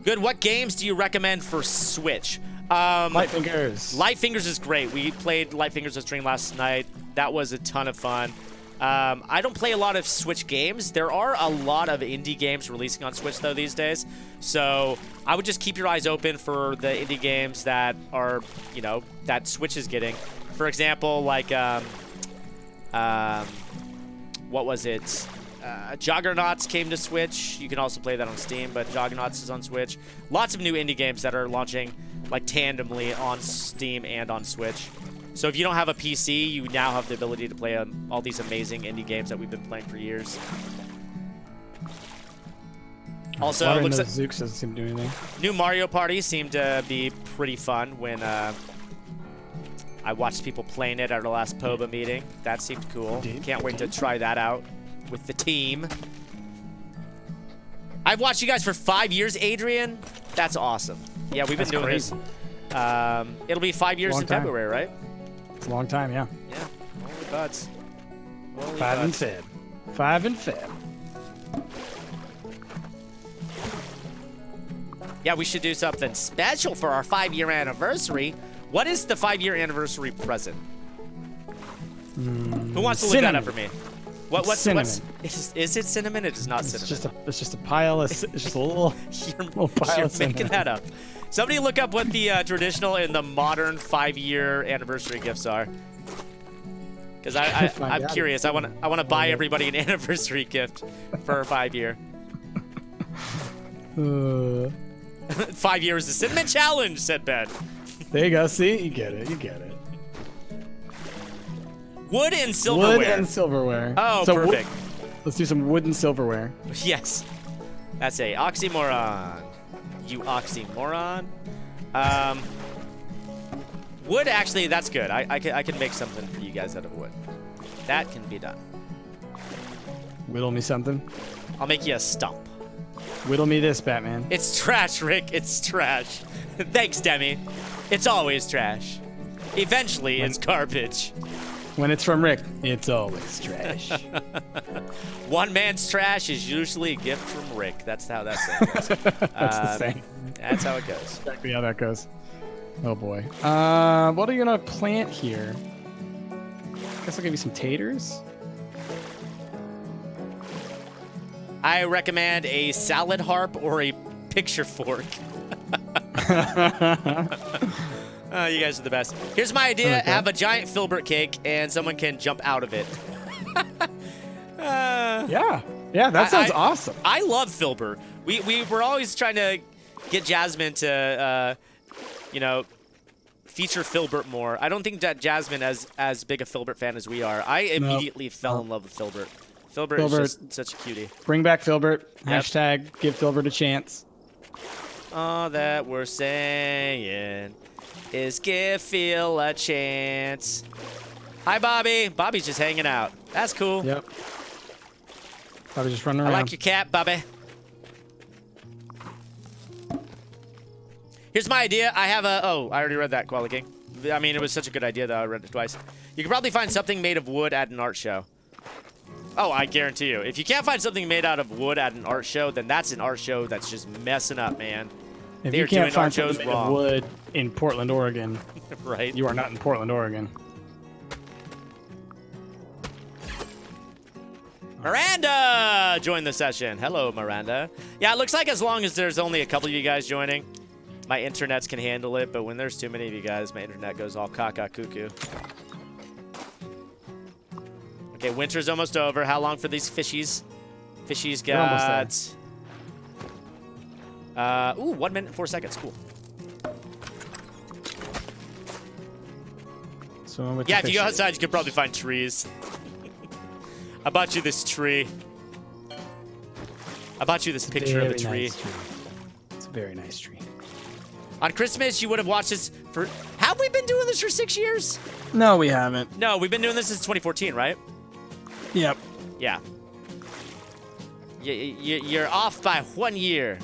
Good. What games do you recommend for Switch? Light Fingers. Light Fingers is great. We played Light Fingers on stream last night. That was a ton of fun. I don't play a lot of Switch games. There are a lot of indie games releasing on Switch, though, these days. So I would just keep your eyes open for the indie games that are, that Switch is getting. For example, like, what was it? Joggernauts came to Switch. You can also play that on Steam, but Joggernauts is on Switch. Lots of new indie games that are launching, like, tandemly on Steam and on Switch. So if you don't have a PC, you now have the ability to play all these amazing indie games that we've been playing for years. Also, it looks like Zooks doesn't seem to do anything. new Mario Party seemed to be pretty fun when I watched people playing it at our last POBA meeting. That seemed cool. Can't wait to try that out with the team. I've watched you guys for 5 years, Adrian. That's awesome. Yeah, we've been That's doing crazy. this. It'll be 5 years Long in time. February, right? It's a long time, yeah. Yeah. Holy butts. Holy 5 and butts. Feb. 5 and Feb. Yeah, we should do something special for our 5-year anniversary. What is the 5-year anniversary present? Who wants to look that cinnamon. up for me? What's cinnamon. Is it cinnamon? It is not It's cinnamon. just a pile of. It's just a little. You're pile of making cinnamon. that up. Somebody look up what the traditional and the modern 5-year anniversary gifts are. Because I'm out. curious. I want to buy everybody an anniversary gift for 5-year. 5 years the cinnamon challenge, said Ben. There you go. See, you get it. You get it. Wood and silverware. Wood and silverware. Oh, So perfect. Let's do some wood and silverware. Yes. That's a oxymoron. You oxymoron. Wood, actually, that's good. I can make something for you guys out of wood. That can be done. Whittle me something. I'll make you a stump. Whittle me this, Batman. It's trash, Rick. It's trash. Thanks, Demi. It's always trash. Eventually, it's garbage. When it's from Rick, it's always trash. One man's trash is usually a gift from Rick. That's how that goes. That's the same. That's how it goes. Exactly how that goes. Oh boy. What are you gonna plant here? Guess I'll give you some taters. I recommend a salad harp or a picture fork. Oh, you guys are the best. Here's my idea. Okay. Have a giant filbert cake and someone can jump out of it. Yeah, that sounds awesome. I love filbert. We were always trying to get Jasmine to, feature filbert more. I don't think that Jasmine is as big a filbert fan as we are. I immediately fell in love with filbert. Filbert is just such a cutie. Bring back Filbert. Yep. Hashtag give Filbert a chance. All that we're saying is give Phil a chance. Hi, Bobby. Bobby's just hanging out. That's cool. Yep. Probably just running I around. like your cat, Bobby. Here's my idea. I have a... Oh, I already read that, Koala King. I mean, it was such a good idea that I read it twice. You could probably find something made of wood at an art show. Oh, I guarantee you. If you can't find something made out of wood at an art show, then that's an art show that's just messing up, man. If They you are can't doing find art shows something made of wrong. wood in Portland, Oregon, Right? you are not in Portland, Oregon. Miranda joined the session. Hello, Miranda. Yeah, it looks like as long as there's only a couple of you guys joining, my internets can handle it. But when there's too many of you guys, my internet goes all caca cuckoo. Okay, winter's almost over. How long for these fishies? Fishies They're got... almost 1 minute and 4 seconds. Cool. So with Yeah, the if you go fish. outside, you could probably find trees. I bought you this tree. I bought you this picture of a Very tree. nice tree. It's a very nice tree. On Christmas, you would have watched this for... Have we been doing this for 6 years? No, we haven't. No, we've been doing this since 2014, right? Yep. Yeah. You're off by 1 year.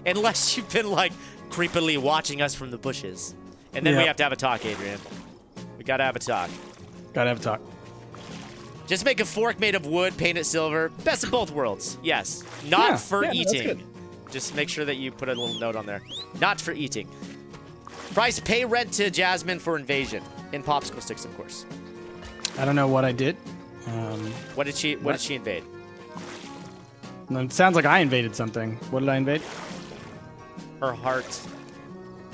Unless you've been, like, creepily watching us from the bushes. And then we Yep. have to have a talk, Adrian. We gotta have a talk. Gotta have a talk. Just make a fork made of wood, paint it silver. Best of both worlds. Yes. Not Yeah, for yeah, no, that's eating. good. Just make sure that you put a little note on there. Not for eating. Price, pay rent to Jasmine for invasion. In popsicle sticks, of course. I don't know what I did. What did she invade? It sounds like I invaded something. What did I invade? Her heart.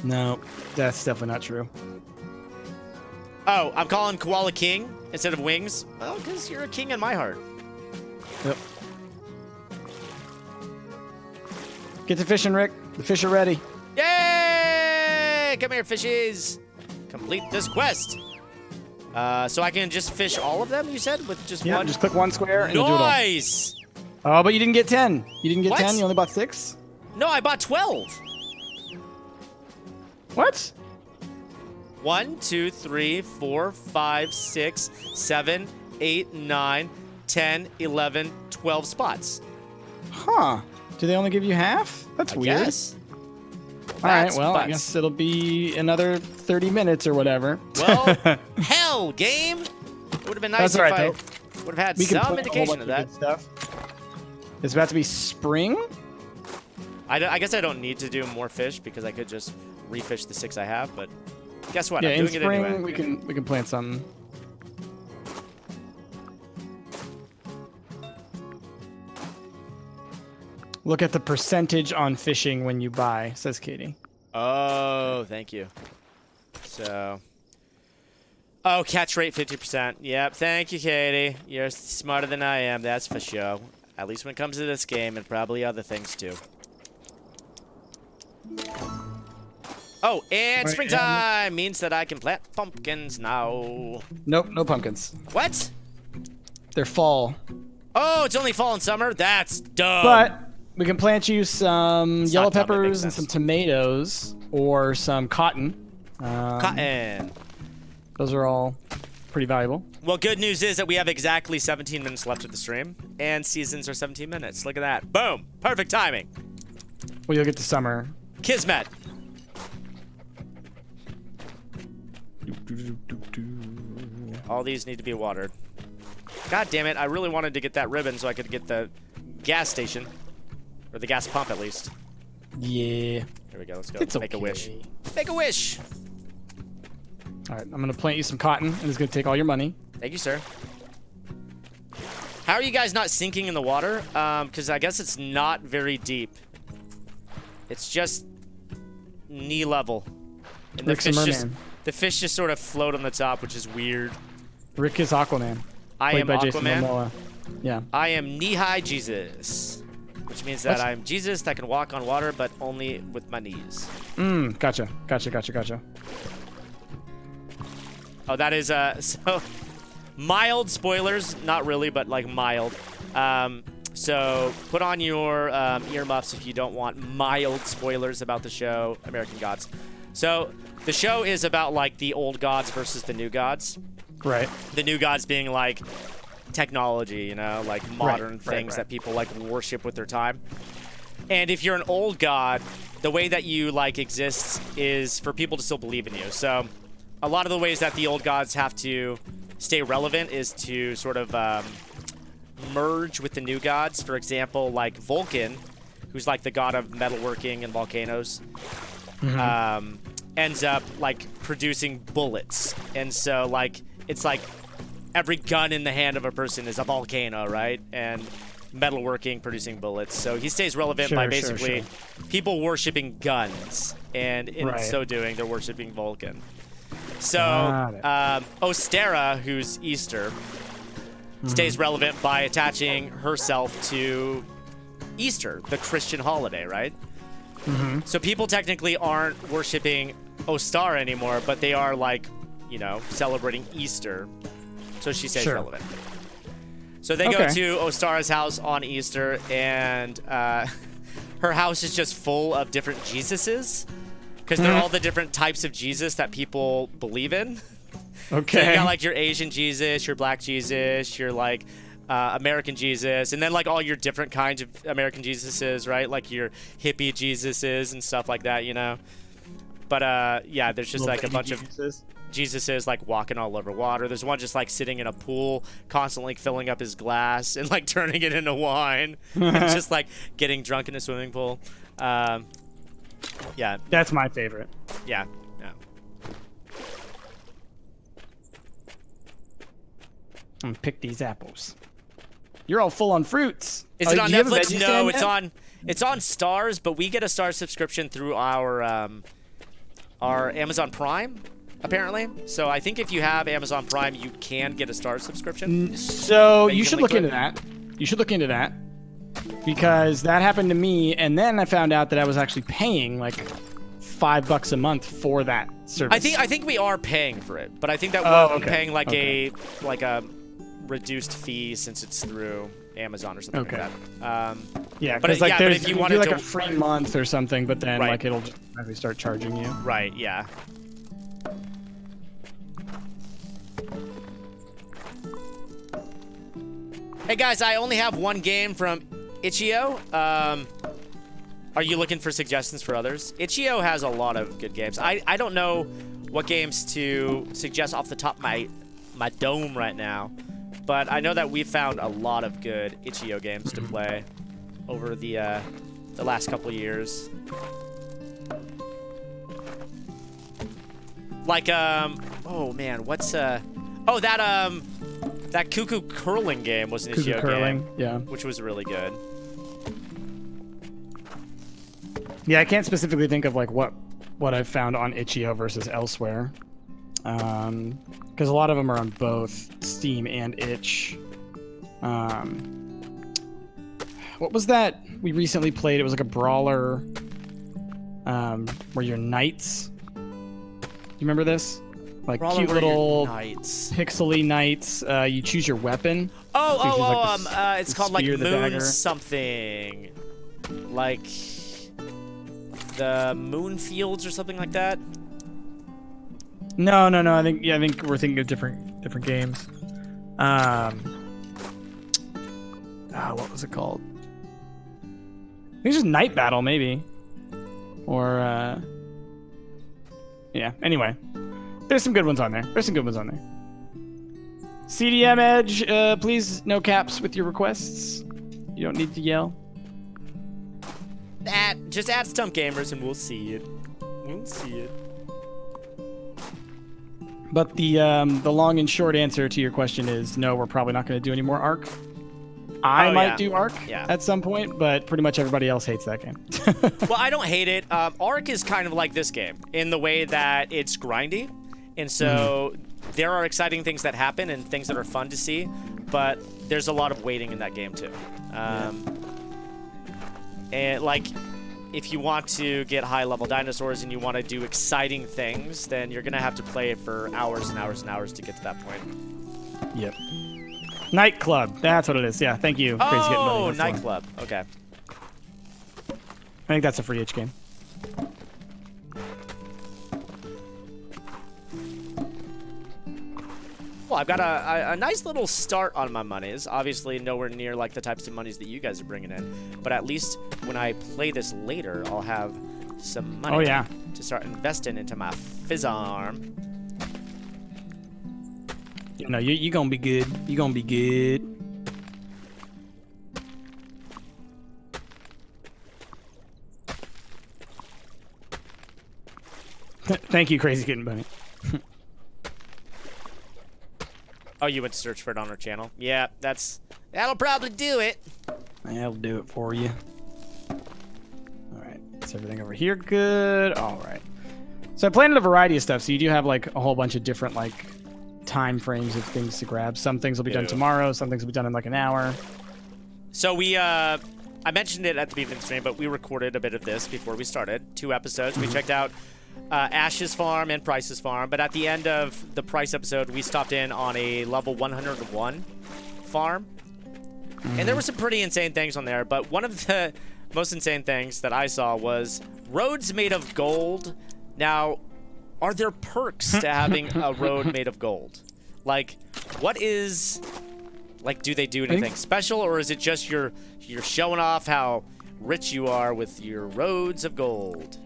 No, that's definitely not true. Oh, I'm calling Koala King instead of Wings. Well, because you're a king in my heart. Yep. Get to fishing, Rick. The fish are ready. Yay! Come here, fishies. Complete this quest. So I can just fish all of them, you said? With just Yeah, one? just click one square and you'll do it all. Nice! Oh, but you didn't get 10. You didn't get What? 10. You only bought 6. No, I bought 12. What? 1, 2, 3, 4, 5, 6, 7, 8, 9, 10, 11, 12 spots. Huh. Do they only give you half? That's I weird. guess. All right, That's well, I butts. guess it'll be another 30 minutes or whatever. Well, hell, game. It would have been nice That's all if right, I though. would have had We can some put a whole indication bunch of that. good stuff. It's about to be spring. I guess I don't need to do more fish because I could just refish the 6 I have, but guess what? Yeah, I'm in doing spring it anyway. we can plant something. Look at the percentage on fishing when you buy, says Katie. Oh, thank you. So, oh, catch rate 50%. Yep, thank you, Katie. You're smarter than I am, that's for sure. At least when it comes to this game and probably other things too. Oh, and springtime means that I can plant pumpkins now. Nope, no pumpkins. What? They're fall. Oh, it's only fall and summer? That's dumb. But we can plant you some It's yellow not dumb, it peppers makes and sense. some tomatoes or some cotton. Cotton. Those are all pretty valuable. Well, good news is that we have exactly 17 minutes left of the stream, and seasons are 17 minutes. Look at that. Boom. Perfect timing. Well, you'll get to summer. Kismet. All these need to be watered. God damn it, I really wanted to get that ribbon so I could get the gas station. Or the gas pump, at least. Yeah. Here we go, let's go. It's Make a wish. okay. Make a wish! All right, I'm going to plant you some cotton, and it's going to take all your money. Thank you, sir. How are you guys not sinking in the water? Because I guess it's not very deep. It's just knee level. And Rick's a merman. the fish just sort of float on the top, which is weird. Rick is Aquaman. I Played am by Jason Aquaman. Momoa. Yeah. I am knee-high Jesus. Which means that I'm Jesus that can walk on water, but only with my knees. Gotcha. Oh, that is, so... mild spoilers. Not really, but, like, mild. So, put on your earmuffs if you don't want mild spoilers about the show, American Gods. So, the show is about, like, the old gods versus the new gods. Right. The new gods being, like, technology, you know, like modern things that people, like, worship with their time. And if you're an old god, the way that you, like, exist is for people to still believe in you. So, a lot of the ways that the old gods have to stay relevant is to sort of merge with the new gods. For example, like Vulcan, who's like the god of metalworking and volcanoes, ends up like producing bullets. And so like it's like every gun in the hand of a person is a volcano, right? And metalworking producing bullets. So he stays relevant by basically people worshiping guns. And in so doing, they're worshiping Vulcan. So, Ostera, who's Easter, stays relevant by attaching herself to Easter, the Christian holiday, right? So people technically aren't worshiping Ostar anymore, but they are, like, you know, celebrating Easter. So she stays relevant. So they go to Ostara's house on Easter, and her house is just full of different Jesuses. Because they're all the different types of Jesus that people believe in. Okay. So you got like your Asian Jesus, your black Jesus, your like American Jesus, and then like all your different kinds of American Jesuses, right? Like your hippie Jesuses and stuff like that, you know? But yeah, there's just like a bunch of Jesuses like walking all over water. There's one just like sitting in a pool, constantly filling up his glass and like turning it into wine. And just like getting drunk in a swimming pool. Yeah. That's my favorite. Yeah. I'm gonna pick these apples. You're all full on fruits. Is it on Netflix? No, it's on Stars, but we get a Star subscription through our Amazon Prime, apparently. So I think if you have Amazon Prime, you can get a Star subscription. So you should look into that. You should look into that. Because that happened to me, and then I found out that I was actually paying like $5 a month for that service. I think we are paying for it, but I think that we're paying like a reduced fee since it's through Amazon or something like that. Yeah, but like but if you wanted like to a free month or something, but then like it'll just actually start charging you. Right. Yeah. Hey guys, I only have one game from Itch.io. Are you looking for suggestions for others? Itch.io has a lot of good games. I don't know what games to suggest off the top of my dome right now, but I know that we've found a lot of good Itch.io games to play over the last couple years. Like oh man, what's that Cuckoo Curling game was an Itch.io game, yeah, which was really good. Yeah, I can't specifically think of like what I've found on Itch.io versus elsewhere, because a lot of them are on both Steam and Itch. What was that we recently played? It was like a brawler, where you're knights. Do you remember this? Like Brawler cute where you're little knights. pixely knights. You choose your weapon. It's called like spear, the Moon dagger. something, like the Moon Fields or something like that. No. I think we're thinking of different games. What was it called? I think it's just Night Battle, maybe. Or yeah. Anyway, there's some good ones on there. CDM Edge, please no caps with your requests. You don't need to yell. Just add Stump Gamers and we'll see it. But the long and short answer to your question is no. We're probably not going to do any more Ark. I might do Ark at some point, but pretty much everybody else hates that game. Well, I don't hate it. Ark is kind of like this game in the way that it's grindy, and so there are exciting things that happen and things that are fun to see, but there's a lot of waiting in that game too. And like, if you want to get high-level dinosaurs and you want to do exciting things, then you're gonna have to play it for hours and hours and hours to get to that point. Yep. Nightclub. That's what it is. Yeah, thank you. Crazy Kitten Buddy. Oh, That's the one. Nightclub. Okay. I think that's a free Itch game. Well, I've got a nice little start on my monies. Obviously, nowhere near like the types of monies that you guys are bringing in. But at least when I play this later, I'll have some money to start investing into my Fizzarm. You know, you're gonna be good. You're gonna be good. Thank you, Crazy Kitten Bunny. Oh, you went to search for it on our channel? Yeah, that'll probably do it. That'll do it for you. Alright, is everything over here good? Alright. So I planted a variety of stuff, so you do have like a whole bunch of different like time frames of things to grab. Some things will be done tomorrow, some things will be done in like an hour. So we, I mentioned it at the beginning of the stream, but we recorded a bit of this before we started. 2 episodes. We checked out Ash's farm and Price's farm, but at the end of the Price episode, we stopped in on a level 101 farm. And there were some pretty insane things on there, but one of the most insane things that I saw was roads made of gold. Now, are there perks to having a road made of gold? Like, what is... Like, do they do anything special, or is it just you're showing off how rich you are with your roads of gold?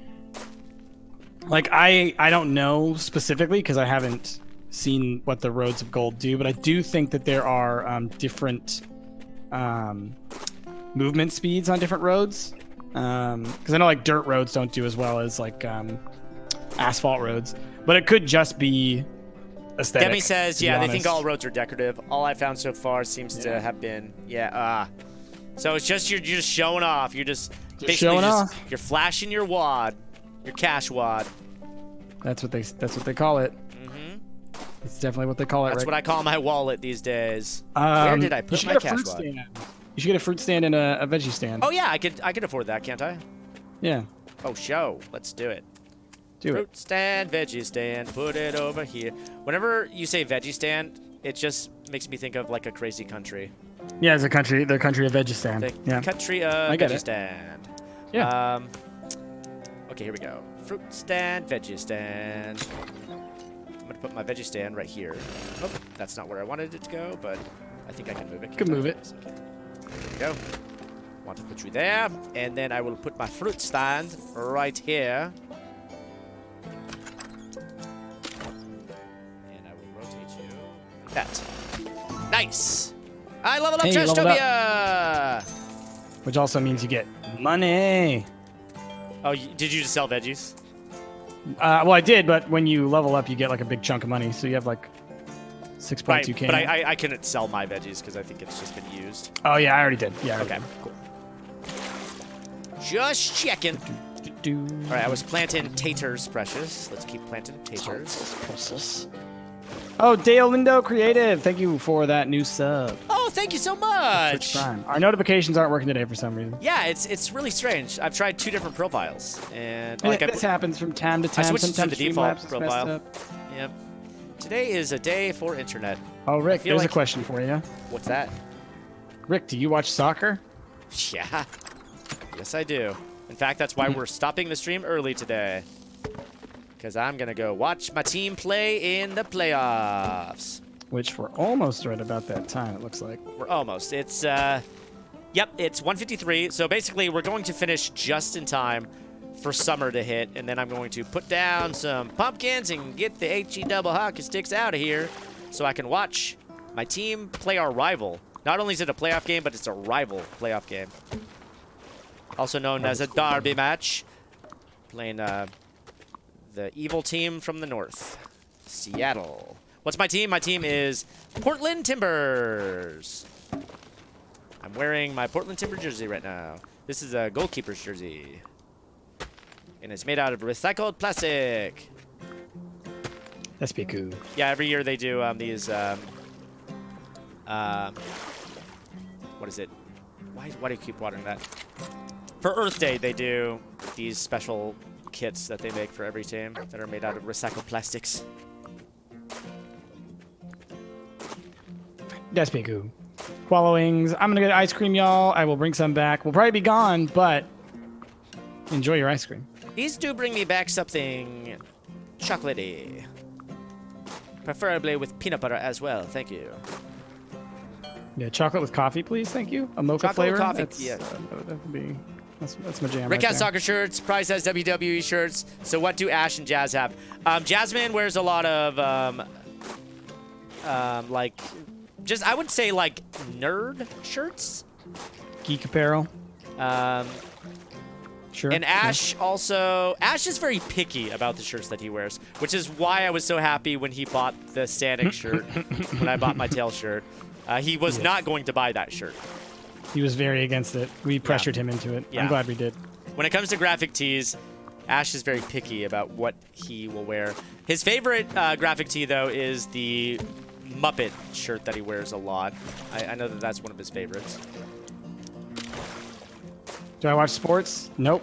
Like, I don't know specifically because I haven't seen what the roads of gold do, but I do think that there are different movement speeds on different roads. Because I know like dirt roads don't do as well as like asphalt roads, but it could just be aesthetic. Demi says, yeah, they think all roads are decorative. All I found so far seems to have been, so it's just you're just showing off. You're just basically showing off. You're flashing your wad, your cash wad. That's what they call it. It's definitely what they call it. That's right? what I call my wallet these days. Where did I put my cash wad? You should get a fruit stand and a veggie stand. Oh yeah, I could afford that, can't I? Yeah. Oh, let's do it. Do Fruit stand, veggie stand, put it over here. Whenever you say veggie stand, it just makes me think of like a crazy country. Yeah, it's the country of veggie stand. The country of veggie stand. Yeah. Okay, here we go. Fruit stand, veggie stand. I'm gonna put my veggie stand right here. Oh, that's not where I wanted it to go, but I think I can move it. Can move it. Okay. There we go. Want to put you there, and then I will put my fruit stand right here. And I will rotate you like that. Nice. I leveled up Trashtopia! Which also means you get money. Oh, did you just sell veggies? Well, I did, but when you level up, you get like a big chunk of money. So you have like 6.2k. But I couldn't sell my veggies because I think it's just been used. Oh yeah, I already did. Yeah. Okay, cool. Just checking. All right, I was planting taters, precious. Let's keep planting taters. Oh, Dale Lindo Creative, thank you for that new sub. Oh, thank you so Twitch much. Prime. Our notifications aren't working today for some reason. Yeah, it's really strange. I've tried 2 different profiles, and This happens from time to time. I switched to Sometimes the default Streamlabs is messed profile. up. Yep. Today is a day for internet. Oh, Rick, feel there's like- a question for you. What's that? Rick, do you watch soccer? Yeah. Yes, I do. In fact, that's why we're stopping the stream early today. Because I'm going to go watch my team play in the playoffs. Which we're almost right about that time, it looks like. We're almost. It's, yep, it's 1:53. So basically, we're going to finish just in time for summer to hit. And then I'm going to put down some pumpkins and get the HE double hockey sticks out of here so I can watch my team play our rival. Not only is it a playoff game, but it's a rival playoff game. Also known as a derby match. Playing the evil team from the north, Seattle. What's my team? My team is Portland Timbers. I'm wearing my Portland Timber jersey right now. This is a goalkeeper's jersey. And it's made out of recycled plastic. That's be cool. Yeah, every year they do these, what is it? Why do you keep watering that? For Earth Day, they do these special kits that they make for every team that are made out of recycled plastics. That's be cool. Qualo wings. I'm gonna get ice cream, y'all. I will bring some back. We'll probably be gone, but enjoy your ice cream. These do bring me back something chocolatey. Preferably with peanut butter as well. Thank you. Yeah, chocolate with coffee, please. Thank you. A mocha Chocolate flavor. with coffee, That's, yeah. that would be. That's my jam. Rick right has there. soccer shirts. Price has WWE shirts. So what do Ash and Jazz have? Jasmine wears a lot of like, just I would say like nerd shirts. Geek apparel. Sure. And Ash also, Ash is very picky about the shirts that he wears, which is why I was so happy when he bought the Static shirt, when I bought my tail shirt. He was not going to buy that shirt. He was very against it. We pressured him into it. Yeah. I'm glad we did. When it comes to graphic tees, Ash is very picky about what he will wear. His favorite graphic tee, though, is the Muppet shirt that he wears a lot. I know that that's one of his favorites. Do I watch sports? Nope.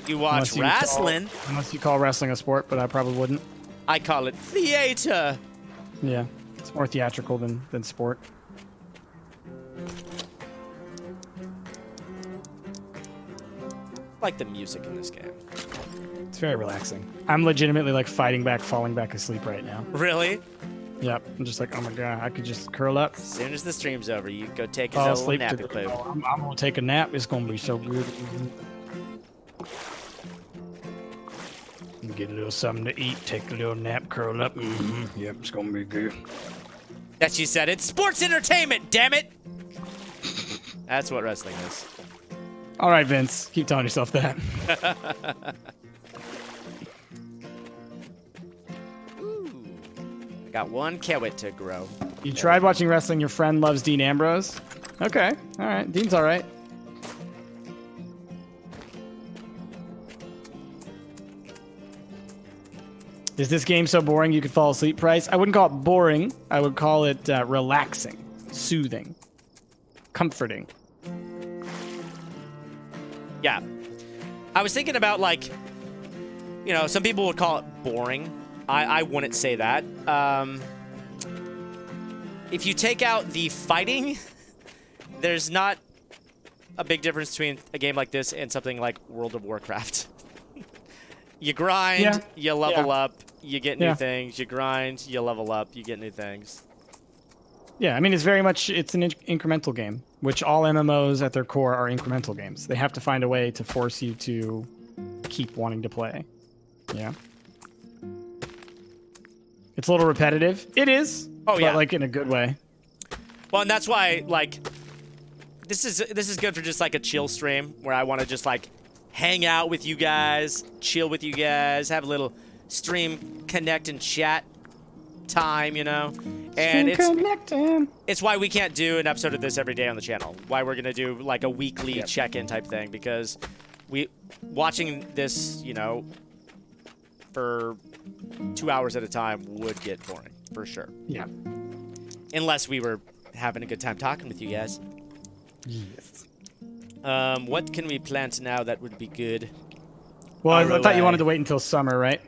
You watch Unless you wrestling. Unless you call wrestling a sport, but I probably wouldn't. I call it theater. Yeah. It's more theatrical than sport. I like the music in this game. It's very relaxing. I'm legitimately like fighting back, falling back asleep right now. Really? Yep. I'm just like, oh my god, I could just curl up, As soon as the stream's over, you go take a fall little asleep. nappy poo. I'm gonna take a nap. It's gonna be so good. Get a little something to eat, take a little nap, curl up. Yep, it's gonna be good. That she said, it's sports entertainment, damn it! That's what wrestling is. All right, Vince, keep telling yourself that. I got one carrot to grow. You tried watching wrestling. Your friend loves Dean Ambrose. Okay, all right. Dean's all right. Is this game so boring you could fall asleep, Price? I wouldn't call it boring. I would call it relaxing, soothing, comforting. Yeah. I was thinking about, like, you know, some people would call it boring. I wouldn't say that. If you take out the fighting, there's not a big difference between a game like this and something like World of Warcraft. You grind, you level up, you get new things. You grind, you level up, you get new things. Yeah, I mean, it's an incremental game, which all MMOs at their core are incremental games. They have to find a way to force you to keep wanting to play. Yeah. It's a little repetitive. It is. Oh, yeah. But, like, in a good way. Well, and that's why, like, this is good for just, like, a chill stream where I want to just, like, hang out with you guys, chill with you guys, have a little stream connect and chat time, you know? And it's why we can't do an episode of this every day on the channel. Why we're going to do, like, a weekly check-in type thing, because watching this, you know, for 2 hours at a time would get boring for sure. Yeah. Unless we were having a good time talking with you guys. Yes. What can we plant now that would be good? Well, I thought you ROI. wanted to wait until summer, right?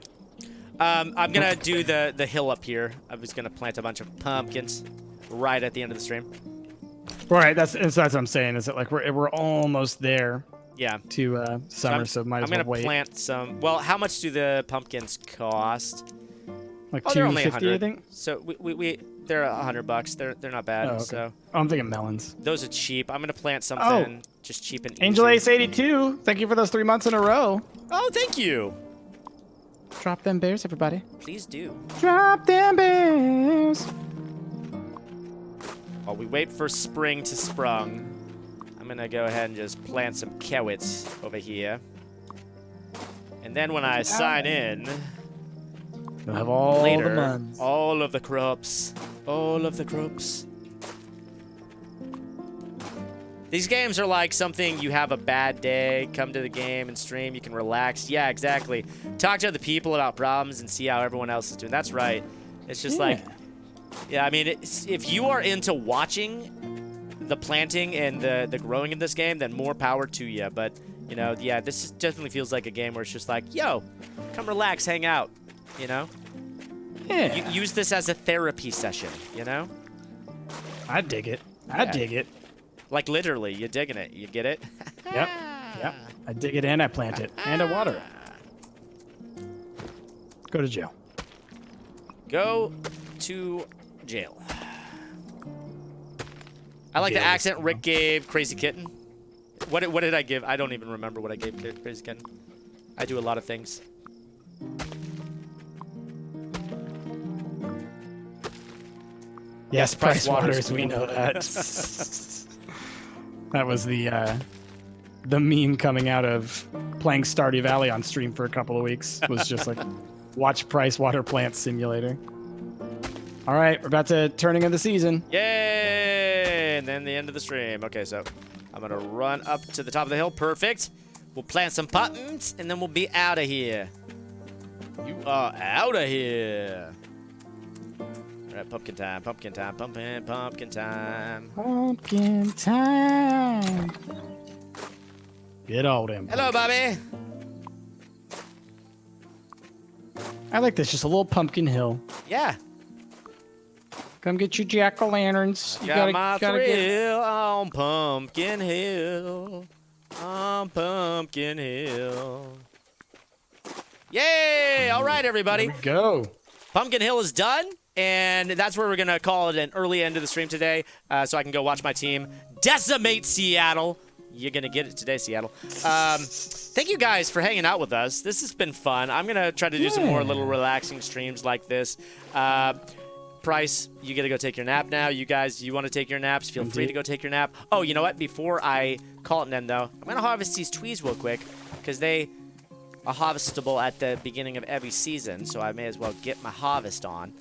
I'm gonna do the hill up here. I was gonna plant a bunch of pumpkins right at the end of the stream. Right. That's what I'm saying. Is that like we're almost there Yeah. to summer, so might I'm as well gonna wait. plant some. Well, how much do the pumpkins cost? Like Oh, they're only 250, I 100. think. So they're $100. They're not bad. Oh, okay. So Oh, I'm thinking melons. those are cheap. I'm gonna plant something just cheap and easy. Angel Ace 82. Thank you for those 3 months in a row. Oh, thank you. Drop them bears, everybody. Please do. Drop them bears. While we wait for spring to sprung, I'm gonna go ahead and just plant some carrots over here. And then when I sign in We'll have all the later, buns. all of the crops, all of the crops. These games are like something you have a bad day, come to the game and stream, you can relax. Yeah, exactly. Talk to other people about problems and see how everyone else is doing. That's right. It's just like, yeah, I mean, if you are into watching the planting and the growing in this game, then more power to you. But, you know, yeah, this definitely feels like a game where it's just like, yo, come relax, hang out, you know? Yeah. Use this as a therapy session, you know? I dig it. I Yeah. dig it. Like literally, you're digging it. You get it? Yep. Yep. I dig it and I plant it and I water it. Go to jail. Go to jail. I like the Jail. accent Rick gave Crazy Kitten. What did I give? I don't even remember what I gave Crazy Kitten. I do a lot of things. Yes, Price Waters. Waters, we know that. That was the meme coming out of playing Stardew Valley on stream for a couple of weeks. Was just like, watch Price Water Plant Simulator. All right, we're about to turning of the season. Yay! And then the end of the stream. Okay, so I'm going to run up to the top of the hill. Perfect. We'll plant some pumpkins, and then we'll be out of here. You are out of here. All right, pumpkin time, pumpkin time, pumpkin time. Pumpkin time. Get all them. Hello, Bobby. I like this, just a little pumpkin hill. Yeah. Come get your jack-o'-lanterns. You Got my gotta get. thrill on Pumpkin Hill. On Pumpkin Hill. Yay! All right, everybody. There we go. Pumpkin Hill is done, and that's where we're going to call it an early end of the stream today, so I can go watch my team decimate Seattle. You're going to get it today, Seattle. Thank you guys for hanging out with us. This has been fun. I'm going to try to do some more little relaxing streams like this. Price, you got to go take your nap now. You guys, you want to take your naps, feel free to go take your nap. Oh, you know what? Before I call it an end, though, I'm going to harvest these tweez real quick because they are harvestable at the beginning of every season, so I may as well get my harvest on.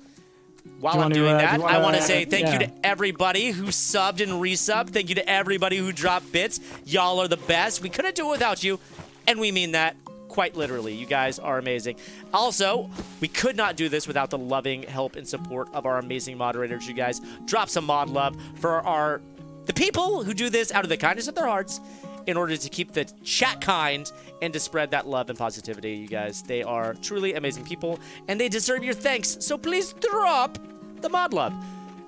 While I'm doing that, I want to say thank you to everybody who subbed and resubbed. Thank you to everybody who dropped bits. Y'all are the best. We couldn't do it without you, and we mean that quite literally. You guys are amazing. Also, we could not do this without the loving help and support of our amazing moderators. You guys drop some mod love for the people who do this out of the kindness of their hearts in order to keep the chat kind and to spread that love and positivity, you guys. They are truly amazing people, and they deserve your thanks. So please drop the mod love.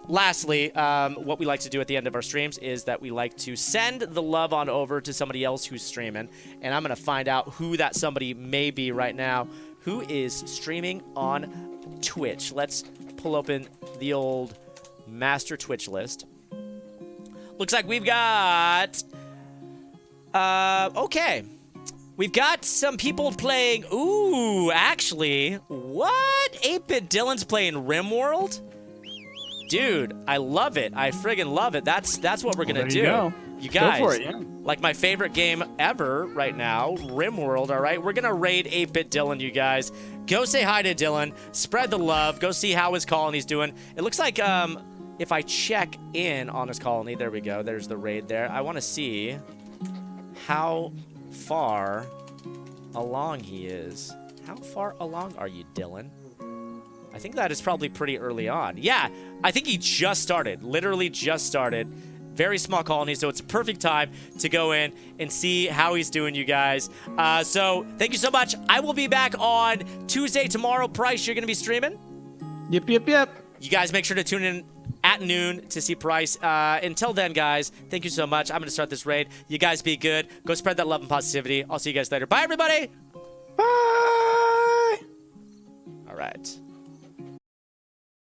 Lastly, what we like to do at the end of our streams is that we like to send the love on over to somebody else who's streaming, and I'm going to find out who that somebody may be right now who is streaming on Twitch. Let's pull open the old master Twitch list. Looks like we've got... okay. We've got some people playing... Ooh, actually, what? 8-Bit Dylan's playing RimWorld? Dude, I love it. I friggin' love it. That's what we're gonna do. You guys, go for it, yeah. Like my favorite game ever right now, RimWorld, all right? We're gonna raid 8-Bit Dylan, you guys. Go say hi to Dylan. Spread the love. Go see how his colony's doing. It looks like if I check in on his colony, there we go. There's the raid there. I want to see how far along he is. How far along are you, Dylan? I think that is probably pretty early on. Yeah, I think he just started. Literally just started. Very small colony, so it's a perfect time to go in and see how he's doing, you guys. So thank you so much. I will be back on Tuesday tomorrow. Price, you're going to be streaming? Yep, yep, yep. You guys make sure to tune in at noon to see Price. Until then, guys, thank you so much. I'm going to start this raid. You guys be good. Go spread that love and positivity. I'll see you guys later. Bye, everybody. Bye.